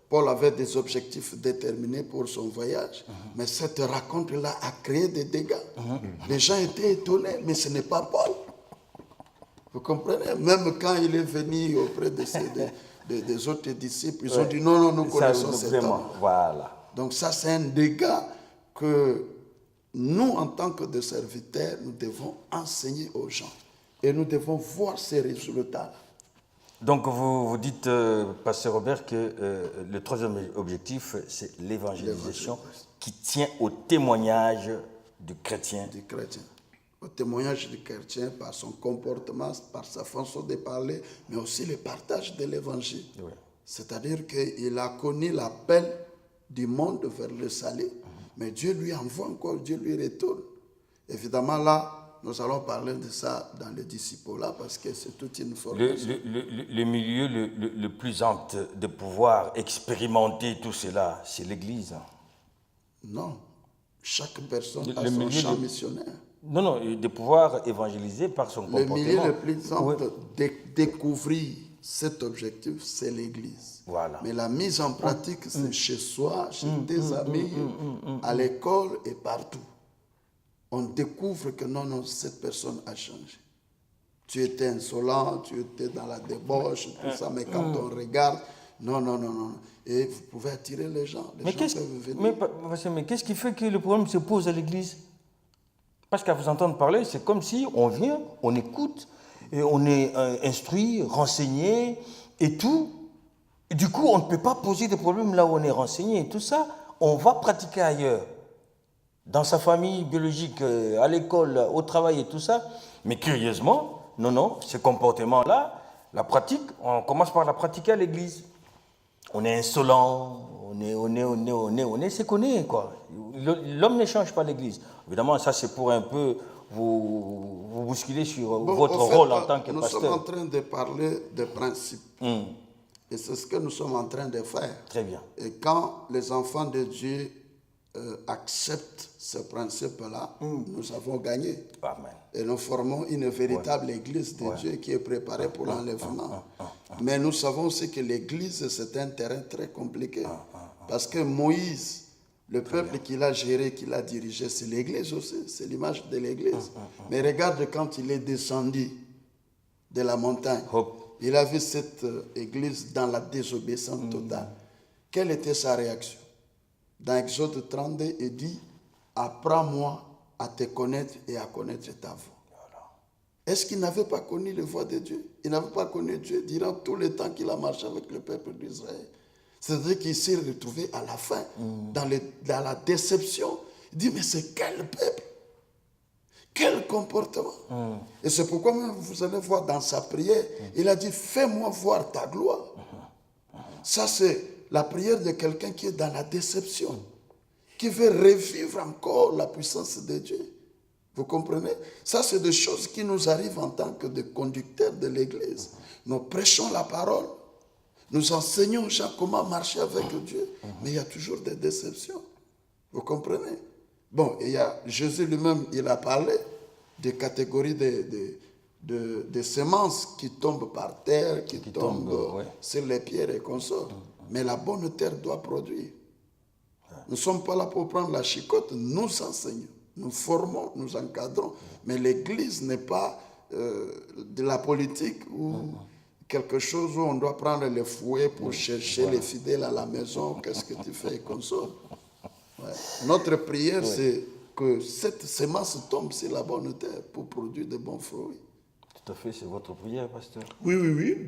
Paul avait des objectifs déterminés pour son voyage. Mais cette rencontre-là a créé des dégâts. Les gens étaient étonnés, mais ce n'est pas Paul. Vous comprenez? Même quand il est venu auprès des autres disciples, ils ont dit non, nous connaissons cet homme. Voilà. Donc ça, c'est un dégât que nous, en tant que des serviteurs, nous devons enseigner aux gens. Et nous devons voir ces résultats-là. Donc vous dites, pasteur Robert, que le troisième objectif, c'est l'évangélisation qui tient au témoignage du chrétien. Du chrétien. Au témoignage du chrétien par son comportement, par sa façon de parler, mais aussi le partage de l'évangile. Oui. C'est-à-dire qu'il a connu l'appel du monde vers le salut, mais Dieu lui envoie encore, Dieu lui retourne. Évidemment, là, nous allons parler de ça dans le disciple-là parce que c'est toute une formation. Le milieu le plus apte de pouvoir expérimenter tout cela, c'est l'Église. Non. Chaque personne Le a son milieu champ de- missionnaire. Non, de pouvoir évangéliser par son Le comportement. milieu le plus simple Oui. de découvrir cet objectif, c'est l'Église. Voilà. Mais la mise en pratique, c'est chez soi, chez tes amis, à l'école et partout. On découvre que non, cette personne a changé. Tu étais insolent, tu étais dans la débauche, tout ça, mais quand on regarde, non. Et vous pouvez attirer les gens. Les gens peuvent venir. Mais qu'est-ce qui fait que le problème se pose à l'église? Parce qu'à vous entendre parler, c'est comme si on vient, on écoute, et on est instruit, renseigné et tout. Et du coup, on ne peut pas poser de problème là où on est renseigné. Et tout ça, on va pratiquer ailleurs. Dans sa famille biologique, à l'école, au travail et tout ça. Mais curieusement, non, ce comportement-là, la pratique, on commence par la pratiquer à l'église. On est insolent, on est, c'est qu'on est, quoi. L'homme ne change pas l'église. Évidemment, ça c'est pour un peu vous bousculer sur votre Au fait, rôle en tant que nous pasteur. sommes en train de parler de principes. Et c'est ce que nous sommes en train de faire. Très bien. Et quand les enfants de Dieu acceptent ce principe-là, nous avons gagné. Amen. Et nous formons une véritable église de Dieu qui est préparée pour l'enlèvement. Mais nous savons aussi que l'église, c'est un terrain très compliqué. Parce que Moïse, le peuple qu'il a géré, qu'il a dirigé, c'est l'église aussi. C'est l'image de l'église. Mais regarde quand il est descendu de la montagne. Il a vu cette église dans la désobéissance totale. Quelle était sa réaction? Dans Exode 32, il dit « Apprends-moi à te connaître et à connaître ta voix. » Est-ce qu'il n'avait pas connu la voix de Dieu? Il n'avait pas connu Dieu durant tout le temps qu'il a marché avec le peuple d'Israël. C'est-à-dire qu'il s'est retrouvé à la fin, dans la déception. Il dit « Mais c'est quel peuple? Quel comportement ?» Et c'est pourquoi même vous allez voir dans sa prière, il a dit « Fais-moi voir ta gloire. » Ça, c'est la prière de quelqu'un qui est dans la déception, qui veut revivre encore la puissance de Dieu. Vous comprenez? Ça, c'est des choses qui nous arrivent en tant que des conducteurs de l'Église. Nous prêchons la parole, nous enseignons aux gens comment marcher avec Dieu, mais il y a toujours des déceptions. Vous comprenez? Bon, il y a Jésus lui-même, il a parlé des catégories de semences qui tombent par terre, qui tombent sur les pierres et consorts. Mais la bonne terre doit produire. Nous ne sommes pas là pour prendre la chicotte, nous enseignons, nous formons, nous encadrons. Mais l'Église n'est pas de la politique ou quelque chose où on doit prendre les fouets pour chercher les fidèles à la maison, qu'est-ce que tu fais et consort. Notre prière, c'est que cette semence tombe sur la bonne terre pour produire de bons fruits. Tout à fait, c'est votre prière, pasteur. Oui.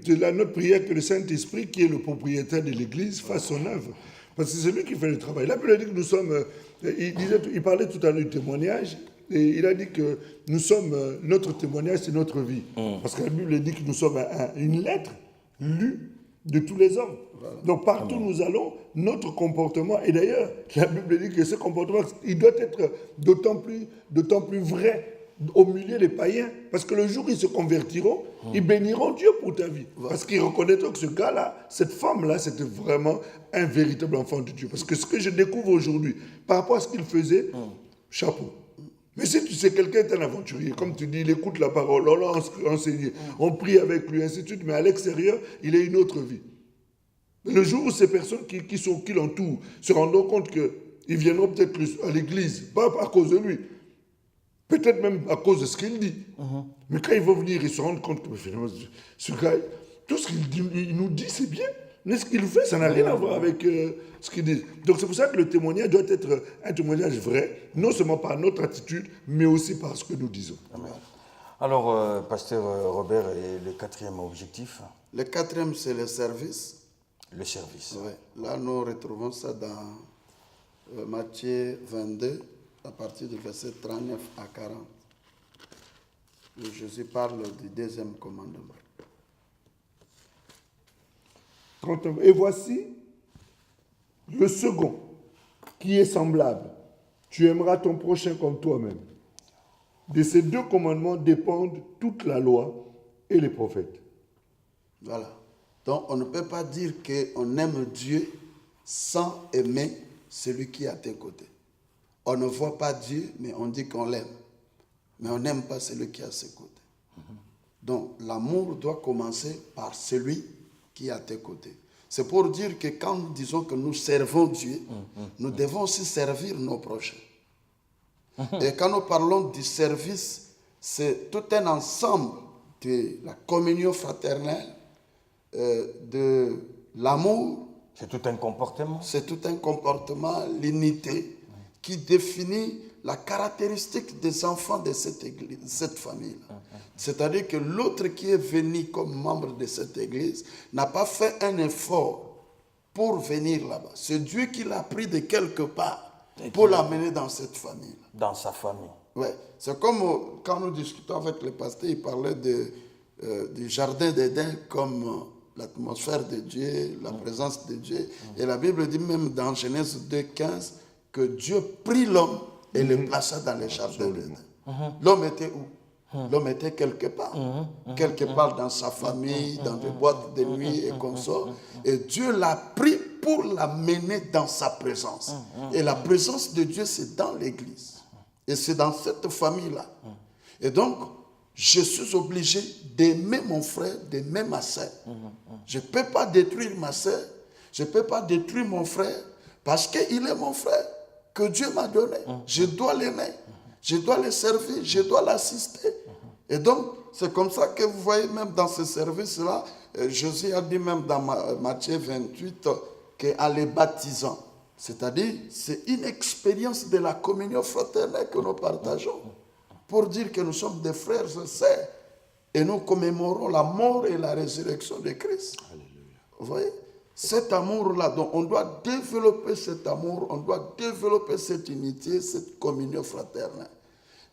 C'est notre prière que le Saint-Esprit, qui est le propriétaire de l'Église, fasse son œuvre. Parce que c'est lui qui fait le travail. La Bible dit que nous sommes... Il parlait tout à l'heure du témoignage, et il a dit que nous sommes... Notre témoignage, c'est notre vie. Parce que la Bible dit que nous sommes une lettre lue de tous les hommes. Voilà. Donc partout où nous allons, notre comportement... Et d'ailleurs, la Bible dit que ce comportement, il doit être d'autant plus vrai au milieu des païens, parce que le jour où ils se convertiront, ils béniront Dieu pour ta vie. Parce qu'ils reconnaîtront que ce gars-là, cette femme-là, c'était vraiment un véritable enfant de Dieu. Parce que ce que je découvre aujourd'hui, par rapport à ce qu'il faisait, chapeau. Mais si tu sais, quelqu'un est un aventurier, comme tu dis, il écoute la parole, on l'a enseigné, on prie avec lui, ainsi de suite, mais à l'extérieur, il a une autre vie. Le jour où ces personnes qui l'entourent se rendront compte qu'ils viendront peut-être à l'église, pas à cause de lui, peut-être même à cause de ce qu'il dit. Mais quand ils vont venir, ils se rendent compte que finalement, ce gars, tout ce qu'il nous dit, c'est bien. Mais ce qu'il fait, ça n'a rien à voir avec ce qu'il dit. Donc c'est pour ça que le témoignage doit être un témoignage vrai, non seulement par notre attitude, mais aussi par ce que nous disons. Amen. Alors, pasteur Robert, et le quatrième objectif? Le quatrième, c'est le service. Le service. Ouais. Là, nous retrouvons ça dans Matthieu 22, à partir du verset 39 à 40, où Jésus parle du deuxième commandement. Et voici le second, qui est semblable. Tu aimeras ton prochain comme toi-même. De ces deux commandements dépendent toute la loi et les prophètes. Voilà. Donc, on ne peut pas dire qu'on aime Dieu sans aimer celui qui est à tes côtés. On ne voit pas Dieu, mais on dit qu'on l'aime. Mais on n'aime pas celui qui est à ses côtés. Donc, l'amour doit commencer par celui qui est à tes côtés. C'est pour dire que quand nous disons que nous servons Dieu, nous devons aussi servir nos prochains. Et quand nous parlons du service, c'est tout un ensemble de la communion fraternelle, de l'amour. C'est tout un comportement. C'est tout un comportement, l'unité, qui définit la caractéristique des enfants de cette église, de cette famille-là. C'est-à-dire que l'autre qui est venu comme membre de cette église n'a pas fait un effort pour venir là-bas. C'est Dieu qui l'a pris de quelque part pour l'amener dans cette famille. Dans sa famille. Oui, c'est comme quand nous discutons avec le pasteur, il parlait du jardin d'Éden comme l'atmosphère de Dieu, la présence de Dieu. Et la Bible dit même dans Genèse 2,15 que Dieu prit l'homme et le plaça dans le jardin d'Éden. L'homme était où? L'homme était quelque part. Quelque part dans sa famille, dans des boîtes de nuit et consorts. Et Dieu l'a pris pour l'amener dans sa présence. Et la présence de Dieu, c'est dans l'église. Et c'est dans cette famille-là. Et donc, je suis obligé d'aimer mon frère, d'aimer ma sœur. Je ne peux pas détruire ma sœur. Je ne peux pas détruire mon frère parce qu'il est mon frère que Dieu m'a donné. Je dois l'aimer. Je dois le servir. Je dois l'assister. Et donc, c'est comme ça que vous voyez même dans ce service-là, Jésus a dit même dans Matthieu 28 qu'en les baptisant, c'est-à-dire c'est une expérience de la communion fraternelle que nous partageons pour dire que nous sommes des frères et sœurs et nous commémorons la mort et la résurrection de Christ. Alléluia. Vous voyez? Cet amour-là, donc on doit développer cet amour, on doit développer cette unité, cette communion fraternelle.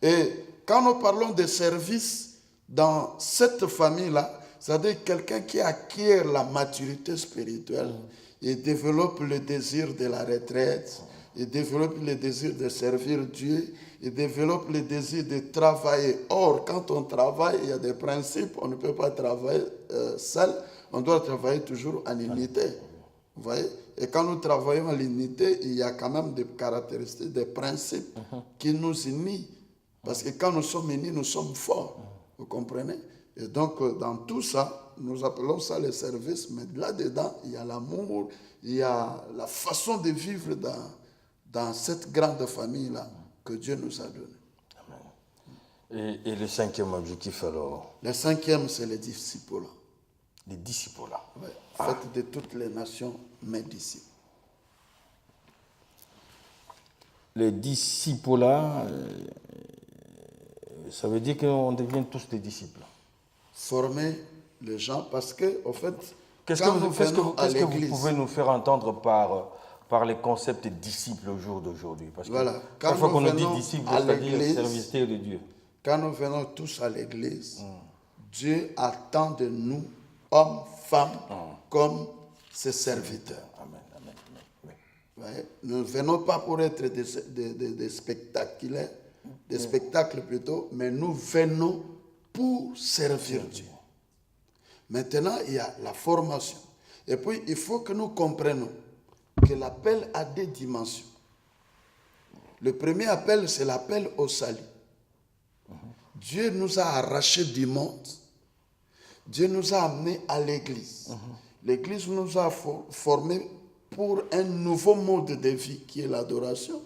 Et quand nous parlons de service dans cette famille-là, c'est-à-dire quelqu'un qui acquiert la maturité spirituelle, il développe le désir de la retraite, il développe le désir de servir Dieu, il développe le désir de travailler. Or, quand on travaille, il y a des principes, on ne peut pas travailler seul, on doit travailler toujours en unité. Vous voyez? Et quand nous travaillons en unité, il y a quand même des caractéristiques, des principes qui nous unissent. Parce que quand nous sommes unis, nous sommes forts. Vous comprenez? Et donc, dans tout ça, nous appelons ça le service, mais là-dedans, il y a l'amour, il y a la façon de vivre dans cette grande famille-là que Dieu nous a donnée. Et le cinquième objectif alors? Le cinquième, c'est les disciples. Les disciples là. Oui. Faites de toutes les nations mes disciples. Les disciples là, ça veut dire qu'on devient tous des disciples. Former les gens parce que, au fait, qu'est-ce que vous pouvez nous faire entendre par les concepts disciples au jour d'aujourd'hui? Parce que voilà. chaque fois qu'on nous dit disciples, c'est-à-dire serviteur de Dieu. Quand nous venons tous à l'église, Dieu attend de nous, hommes, femmes, comme ses serviteurs. Amen, amen, amen. Ouais. Nous ne venons pas pour être des spectaculaires, des spectacles plutôt, mais nous venons pour servir Dieu. Maintenant, il y a la formation. Et puis, il faut que nous comprenions que l'appel a des dimensions. Le premier appel, c'est l'appel au salut. Dieu nous a arrachés du monde. Dieu nous a amenés à l'église. L'église nous a formés pour un nouveau mode de vie qui est l'adoration.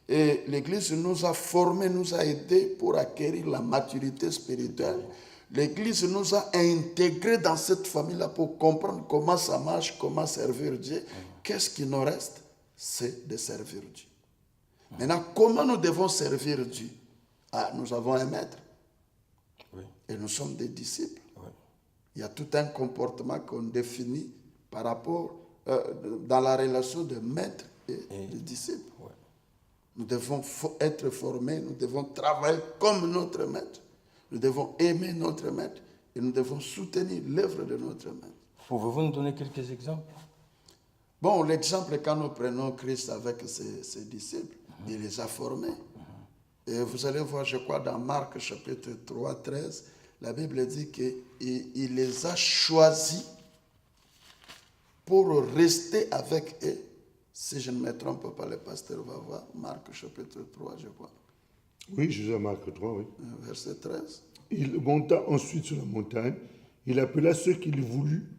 Et l'église nous a formés, nous a aidés pour acquérir la maturité spirituelle. L'église nous a intégrés dans cette famille-là pour comprendre comment ça marche, comment servir Dieu. Qu'est-ce qui nous reste? C'est de servir Dieu. Maintenant, comment nous devons servir Dieu? Ah, nous avons un maître. Oui. Et nous sommes des disciples. Oui. Il y a tout un comportement qu'on définit par rapport dans la relation de maître et de disciple. Oui. Nous devons être formés, nous devons travailler comme notre maître. Nous devons aimer notre maître et nous devons soutenir l'œuvre de notre maître. Pouvez-vous nous donner quelques exemples? Bon, l'exemple, quand nous prenons Christ avec ses disciples, il les a formés. Et vous allez voir, je crois, dans Marc chapitre 3, 13, la Bible dit qu'il les a choisis pour rester avec eux Si je ne me trompe pas, le pasteur va voir Marc chapitre 3, je crois. Oui, Jésus à Marc 3, oui. Verset 13. Il monta ensuite sur la montagne, il appela ceux qu'il voulut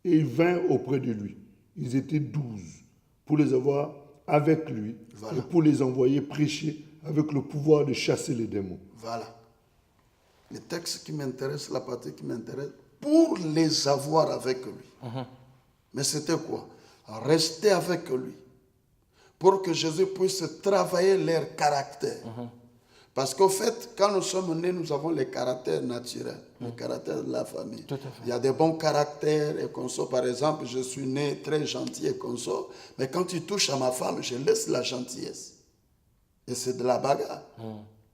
et ils vinrent auprès de lui. Ils étaient 12 pour les avoir avec lui et pour les envoyer prêcher avec le pouvoir de chasser les démons. Voilà. Le texte qui m'intéresse, la partie qui m'intéresse, pour les avoir avec lui. Mais c'était quoi? Rester avec lui. Pour que Jésus puisse travailler leur caractère. Parce qu'au fait, quand nous sommes nés, nous avons les caractères naturels, le caractère de la famille. Il y a des bons caractères et qu'on sort. Par exemple, je suis né très gentil et qu'on sort. Mais quand tu touches à ma femme, je laisse la gentillesse. Et c'est de la bagarre.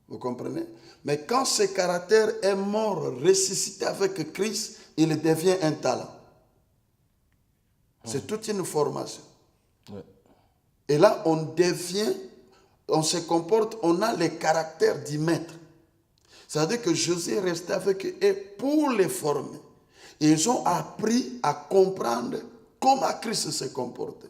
Vous comprenez? Mais quand ce caractère est mort, ressuscité avec Christ, il devient un talent. C'est toute une formation. Et là, on se comporte, on a les caractères du maître. C'est-à-dire que Jésus est resté avec eux et pour les former. Ils ont appris à comprendre comment Christ se comportait.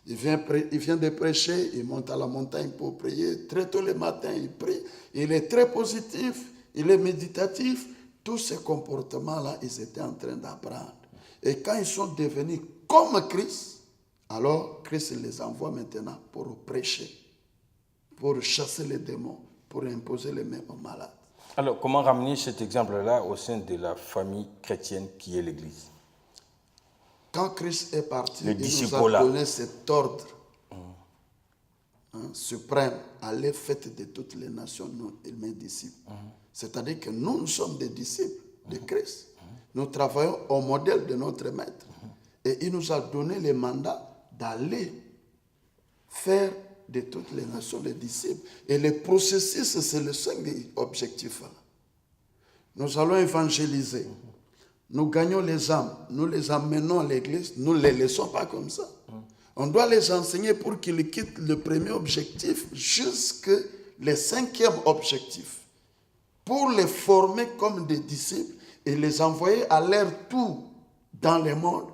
Il vient de prêcher, il monte à la montagne pour prier. Très tôt le matin, il prie. Il est très positif, il est méditatif. Tous ces comportements-là, ils étaient en train d'apprendre. Et quand ils sont devenus comme Christ, alors Christ les envoie maintenant pour prêcher, pour chasser les démons, pour imposer les mains aux malades. Alors, comment ramener cet exemple-là au sein de la famille chrétienne qui est l'Église? Quand Christ est parti, il nous a donné cet ordre suprême. Allez, faites de toutes les nations mes disciples. C'est-à-dire que nous sommes des disciples de Christ. Nous travaillons au modèle de notre maître. Et il nous a donné le mandat d'aller faire de toutes les nations des disciples. Et le processus, c'est le cinq objectifs. Nous allons évangéliser. Nous gagnons les âmes. Nous les amenons à l'église. Nous ne les laissons pas comme ça. On doit les enseigner pour qu'ils quittent le premier objectif jusqu'au cinquième objectif. Pour les former comme des disciples et les envoyer à leur tour dans le monde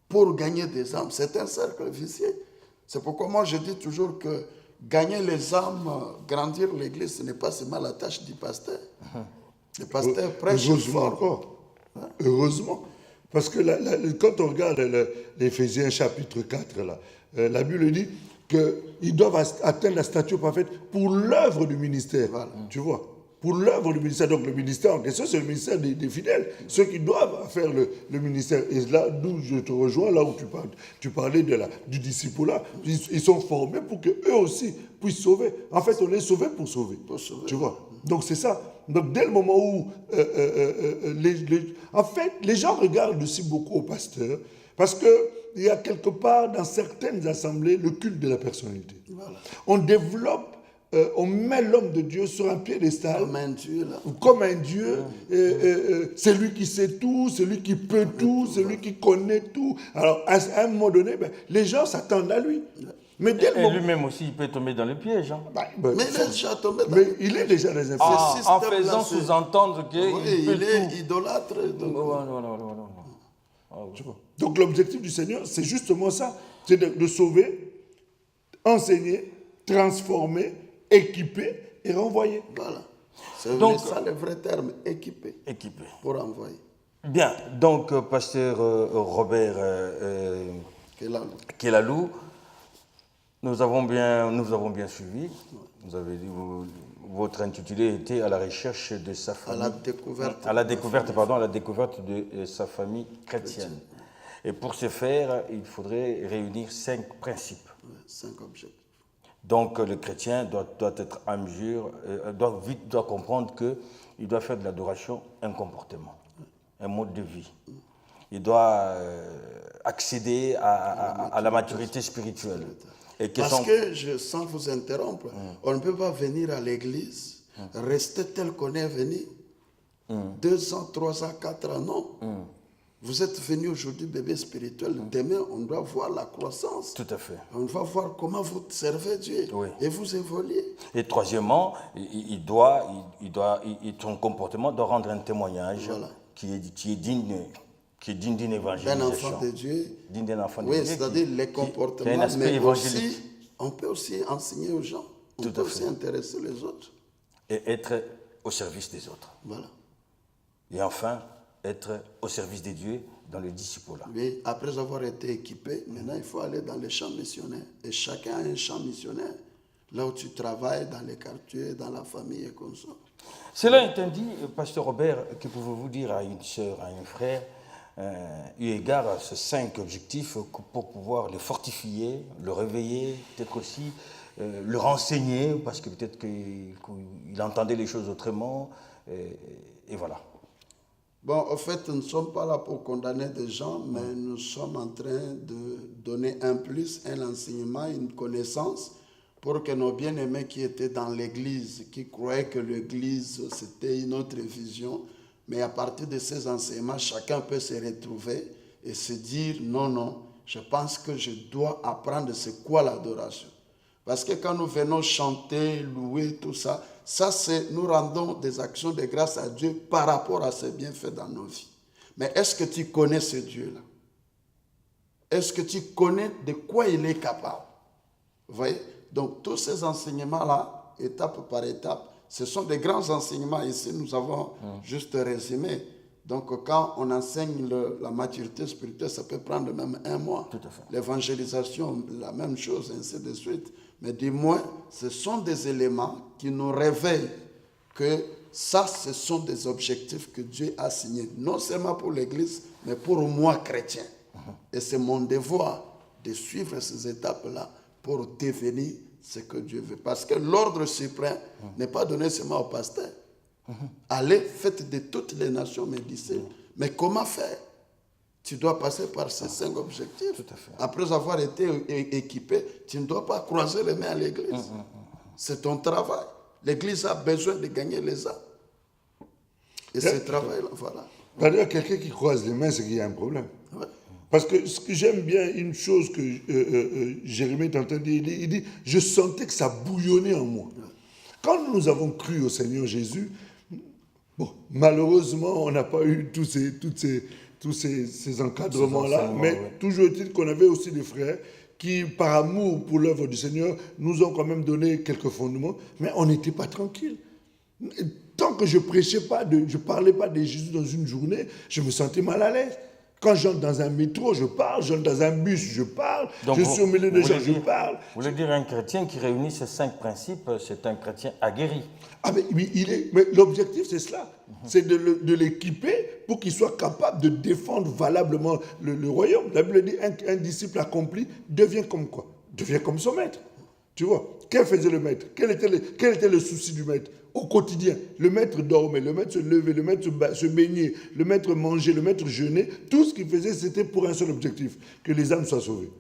pour gagner des âmes. C'est un cercle vicieux. C'est pourquoi moi je dis toujours que gagner les âmes, grandir l'église, ce n'est pas seulement la tâche du pasteur. Le pasteur prêche fort. Heureusement. Parce que quand on regarde l'Éphésiens chapitre 4, la Bible dit qu'ils doivent atteindre la stature parfaite pour l'œuvre du ministère. Voilà. Tu vois, pour l'œuvre du ministère. Donc le ministère en question, c'est le ministère des fidèles. Ceux qui doivent faire le ministère. Et là, d'où je te rejoins, là où tu parlais du disciple-là, ils sont formés pour qu'eux aussi puissent sauver. En fait, on est sauvés pour sauver. Tu vois. Donc c'est ça. Donc dès le moment où en fait, les gens regardent aussi beaucoup au pasteur parce qu'il y a quelque part dans certaines assemblées le culte de la personnalité. Voilà. On développe, on met l'homme de Dieu sur un piédestal. Comme un Dieu. Là. Comme un Dieu. C'est lui qui sait tout, c'est lui qui peut tout, c'est lui qui connaît tout. Alors à un moment donné, les gens s'attendent à lui. Mais lui-même aussi, il peut tomber dans le piège. Mais il est déjà tombé dans le piège. Mais il est déjà dans un piège. En faisant sous-entendre qu'il est idolâtre. Donc l'objectif du Seigneur, c'est justement ça. C'est de sauver, enseigner, transformer, équiper et renvoyer. Voilà. C'est ça le vrai terme, équiper. Pour envoyer. Bien. Donc, pasteur Robert Kelalou, nous avons bien suivi. Vous avez dit, votre intitulé était à la recherche de sa famille. À la découverte de sa famille chrétienne. Et pour ce faire, il faudrait réunir 5 principes. 5 objectifs. Donc le chrétien doit être en mesure, doit comprendre qu'il doit faire de l'adoration un comportement, un mode de vie. Il doit accéder à la maturité spirituelle. Parce que, sans vous interrompre, on ne peut pas venir à l'église, rester tel qu'on est venu, 2 ans, 3 ans, 4 ans, non. Vous êtes venu aujourd'hui bébé spirituel, demain on doit voir la croissance. Tout à fait. On va voir comment vous servez Dieu et vous évoluez. Et troisièmement, son comportement doit rendre un témoignage qui est digne qui est digne d'une d'un évangélisation. enfant de Dieu. Digne d'un enfant de Oui, Dieu. c'est-à-dire les qui a un comportements, aspect mais évangélique. aussi, on peut aussi enseigner aux gens. On Tout peut à aussi fait. intéresser les autres. Et être au service des autres. Voilà. Et enfin, être au service des dieux dans le disciple-là. Oui, après avoir été équipé, maintenant il faut aller dans les champs missionnaires. Et chacun a un champ missionnaire. Là où tu travailles, dans les quartiers, dans la famille et comme ça. Cela étant dit, Pasteur Robert, que pouvez-vous dire à une sœur, à un frère, eu égard à ces 5 objectifs pour pouvoir les fortifier, le réveiller, peut-être aussi le renseigner, parce que peut-être qu'il entendait les choses autrement, et voilà. Bon, en fait, nous ne sommes pas là pour condamner des gens, mais nous sommes en train de donner un plus, un enseignement, une connaissance pour que nos bien-aimés qui étaient dans l'Église, qui croyaient que l'Église, c'était une autre vision, mais à partir de ces enseignements, chacun peut se retrouver et se dire, non, non, je pense que je dois apprendre c'est quoi l'adoration. Parce que quand nous venons chanter, louer, tout ça, c'est nous rendons des actions de grâce à Dieu par rapport à ses bienfaits dans nos vies. Mais est-ce que tu connais ce Dieu-là? Est-ce que tu connais de quoi il est capable? Vous voyez? Donc tous ces enseignements-là, étape par étape, ce sont des grands enseignements. Ici, nous avons juste résumé. Donc quand on enseigne la maturité spirituelle, ça peut prendre même 1 mois. Tout à fait. L'évangélisation, la même chose, ainsi de suite. Mais du moins, ce sont des éléments qui nous réveillent que ça, ce sont des objectifs que Dieu a signés, non seulement pour l'Église, mais pour moi, chrétien. Et c'est mon devoir de suivre ces étapes-là pour devenir ce que Dieu veut. Parce que l'ordre suprême n'est pas donné seulement au pasteur. Allez, faites de toutes les nations mes disciples. Mais comment faire? Tu dois passer par ces 5 objectifs. Tout à fait. Après avoir été équipé, tu ne dois pas croiser les mains à l'Église. C'est ton travail. L'Église a besoin de gagner les âmes. Et ce travail-là, voilà. D'ailleurs, quelqu'un qui croise les mains, c'est qu'il y a un problème. Ouais. Parce que ce que j'aime bien, une chose que Jérémie est en train de dire, il dit, je sentais que ça bouillonnait en moi. Quand nous avons cru au Seigneur Jésus, bon, malheureusement, on n'a pas eu tous ces encadrements-là, mais ouais. toujours est-il qu'on avait aussi des frères qui, par amour pour l'œuvre du Seigneur, nous ont quand même donné quelques fondements, mais on n'était pas tranquille. Tant que je prêchais pas, je parlais pas de Jésus dans une journée, je me sentais mal à l'aise. Quand j'entre dans un métro, je parle. J'entre dans un bus, je parle. Donc je suis au milieu des gens, je parle. Vous voulez dire un chrétien qui réunit ces 5 principes, c'est un chrétien aguerri. Ah mais l'objectif, c'est cela. C'est de l'équiper pour qu'il soit capable de défendre valablement le royaume. La Bible dit un disciple accompli devient comme quoi? Devient comme son maître. Tu vois? Qu'est-ce que faisait le maître? Quel était le souci du maître? Au quotidien, le maître dormait, le maître se levait, le maître se baignait, le maître mangeait, le maître jeûnait. Tout ce qu'il faisait, c'était pour un seul objectif, que les âmes soient sauvées.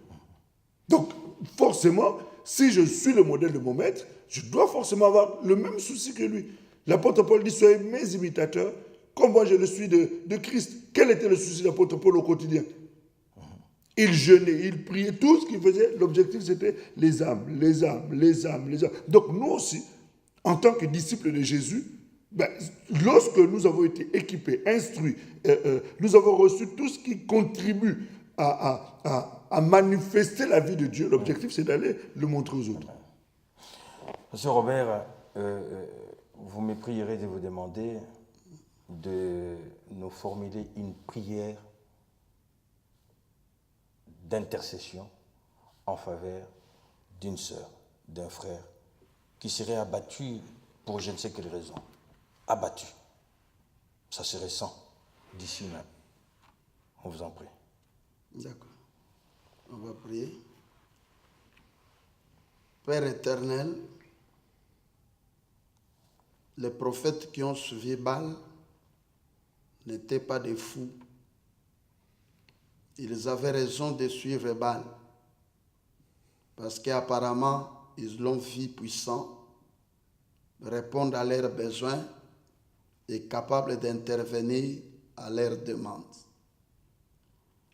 Donc, forcément, si je suis le modèle de mon maître, je dois forcément avoir le même souci que lui. L'apôtre Paul dit, soyez mes imitateurs, comme moi je le suis de Christ. Quel était le souci de l'apôtre Paul au quotidien? Il jeûnait, il priait, tout ce qu'il faisait, l'objectif c'était les âmes, les âmes, les âmes, les âmes. Donc nous aussi, en tant que disciples de Jésus, lorsque nous avons été équipés, instruits, nous avons reçu tout ce qui contribue à manifester la vie de Dieu. L'objectif, c'est d'aller le montrer aux autres. Monsieur Robert, vous me prierez de vous demander de nous formuler une prière d'intercession en faveur d'une sœur, d'un frère qui serait abattu pour je ne sais quelle raison. Abattu. Ça serait sans, d'ici même. On vous en prie. D'accord. On va prier. Père éternel, les prophètes qui ont suivi Baal n'étaient pas des fous. Ils avaient raison de suivre Baal parce qu'apparemment, ils l'ont vu puissant, répondre à leurs besoins et capable d'intervenir à leurs demandes.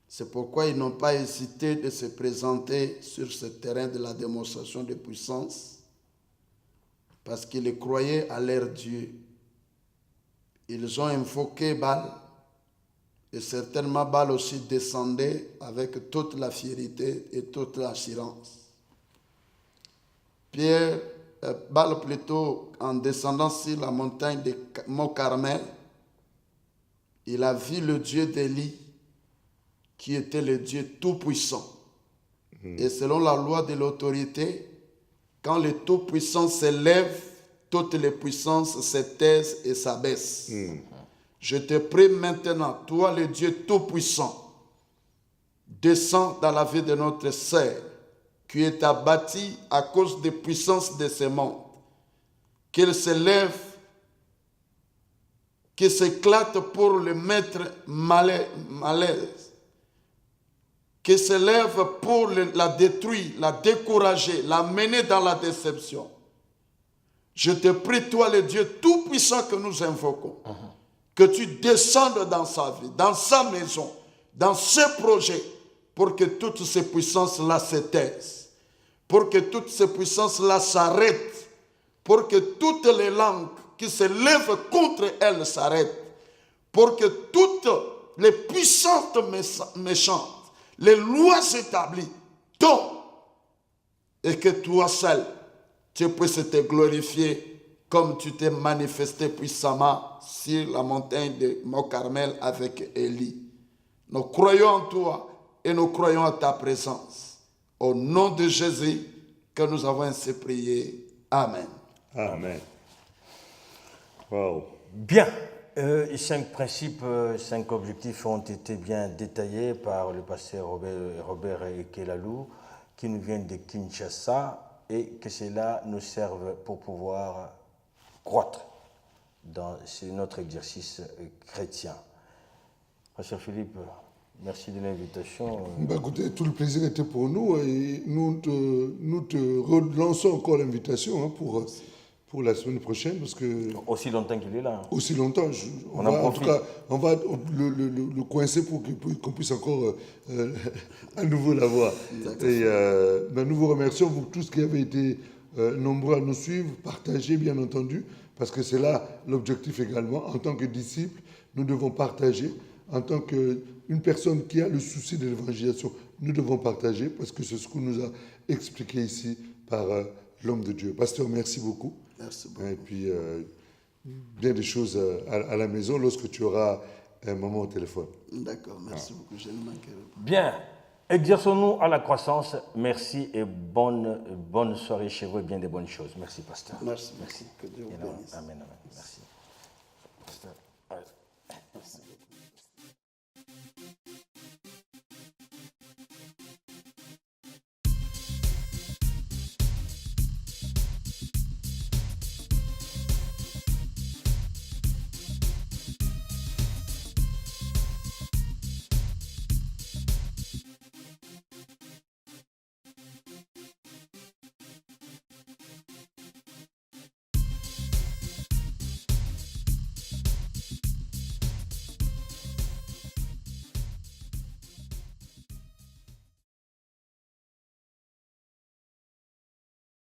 C'est pourquoi ils n'ont pas hésité de se présenter sur ce terrain de la démonstration de puissance parce qu'ils croyaient à leur Dieu. Ils ont invoqué Baal Et certainement, Baal aussi descendait avec toute la fierté et toute l'assurance. Baal plutôt, en descendant sur la montagne de Mont Carmel, il a vu le Dieu d'Élie, qui était le Dieu tout-puissant. Et selon la loi de l'autorité, quand le tout-puissant s'élève, toutes les puissances se taisent et s'abaissent. Je te prie maintenant, toi le Dieu tout-puissant, descends dans la vie de notre sœur, qui est abattie à cause des puissances de ce monde. Qu'elle s'élève, qu'elle s'éclate pour le mettre malaise, qu'elle s'élève pour la détruire, la décourager, la mener dans la déception. Je te prie, toi le Dieu tout-puissant que nous invoquons, que tu descendes dans sa vie, dans sa maison, dans ses projets, pour que toutes ces puissances-là se taisent, pour que toutes ces puissances-là s'arrêtent, pour que toutes les langues qui se lèvent contre elles s'arrêtent, pour que toutes les puissantes méchantes, les lois établies tombent, et que toi seul, tu puisses te glorifier comme tu t'es manifesté puissamment sur la montagne de Mont Carmel avec Élie. Nous croyons en toi et nous croyons à ta présence. Au nom de Jésus que nous avons ainsi prié. Amen. Amen. Wow. Bien. 5 principes, 5 objectifs ont été bien détaillés par le pasteur Robert Ekelalou, qui nous vient de Kinshasa, et que cela nous serve pour pouvoir croître dans notre exercice chrétien. Pasteur Philippe, merci de l'invitation. Écoutez, tout le plaisir était pour nous et nous te relançons encore l'invitation pour la semaine prochaine parce que... Aussi longtemps qu'il est là. Aussi longtemps. En tout cas, on va le coincer pour qu'on puisse encore à nouveau l'avoir. Et nous vous remercions, vous tous qui avez été nombreux à nous suivre, partagez bien entendu, parce que c'est là l'objectif également. En tant que disciples, nous devons partager. En tant qu'une personne qui a le souci de l'évangélisation, nous devons partager, parce que c'est ce qu'on nous a expliqué ici par l'homme de Dieu. Pasteur, merci beaucoup. Merci beaucoup. Et puis, bien des choses à la maison lorsque tu auras un moment au téléphone. D'accord, merci beaucoup. Je ne manquerai pas. Bien. Exerçons-nous à la croissance. Merci et bonne soirée chez vous et bien des bonnes choses. Merci, pasteur. Merci. Que Dieu vous bénisse. Amen. Merci.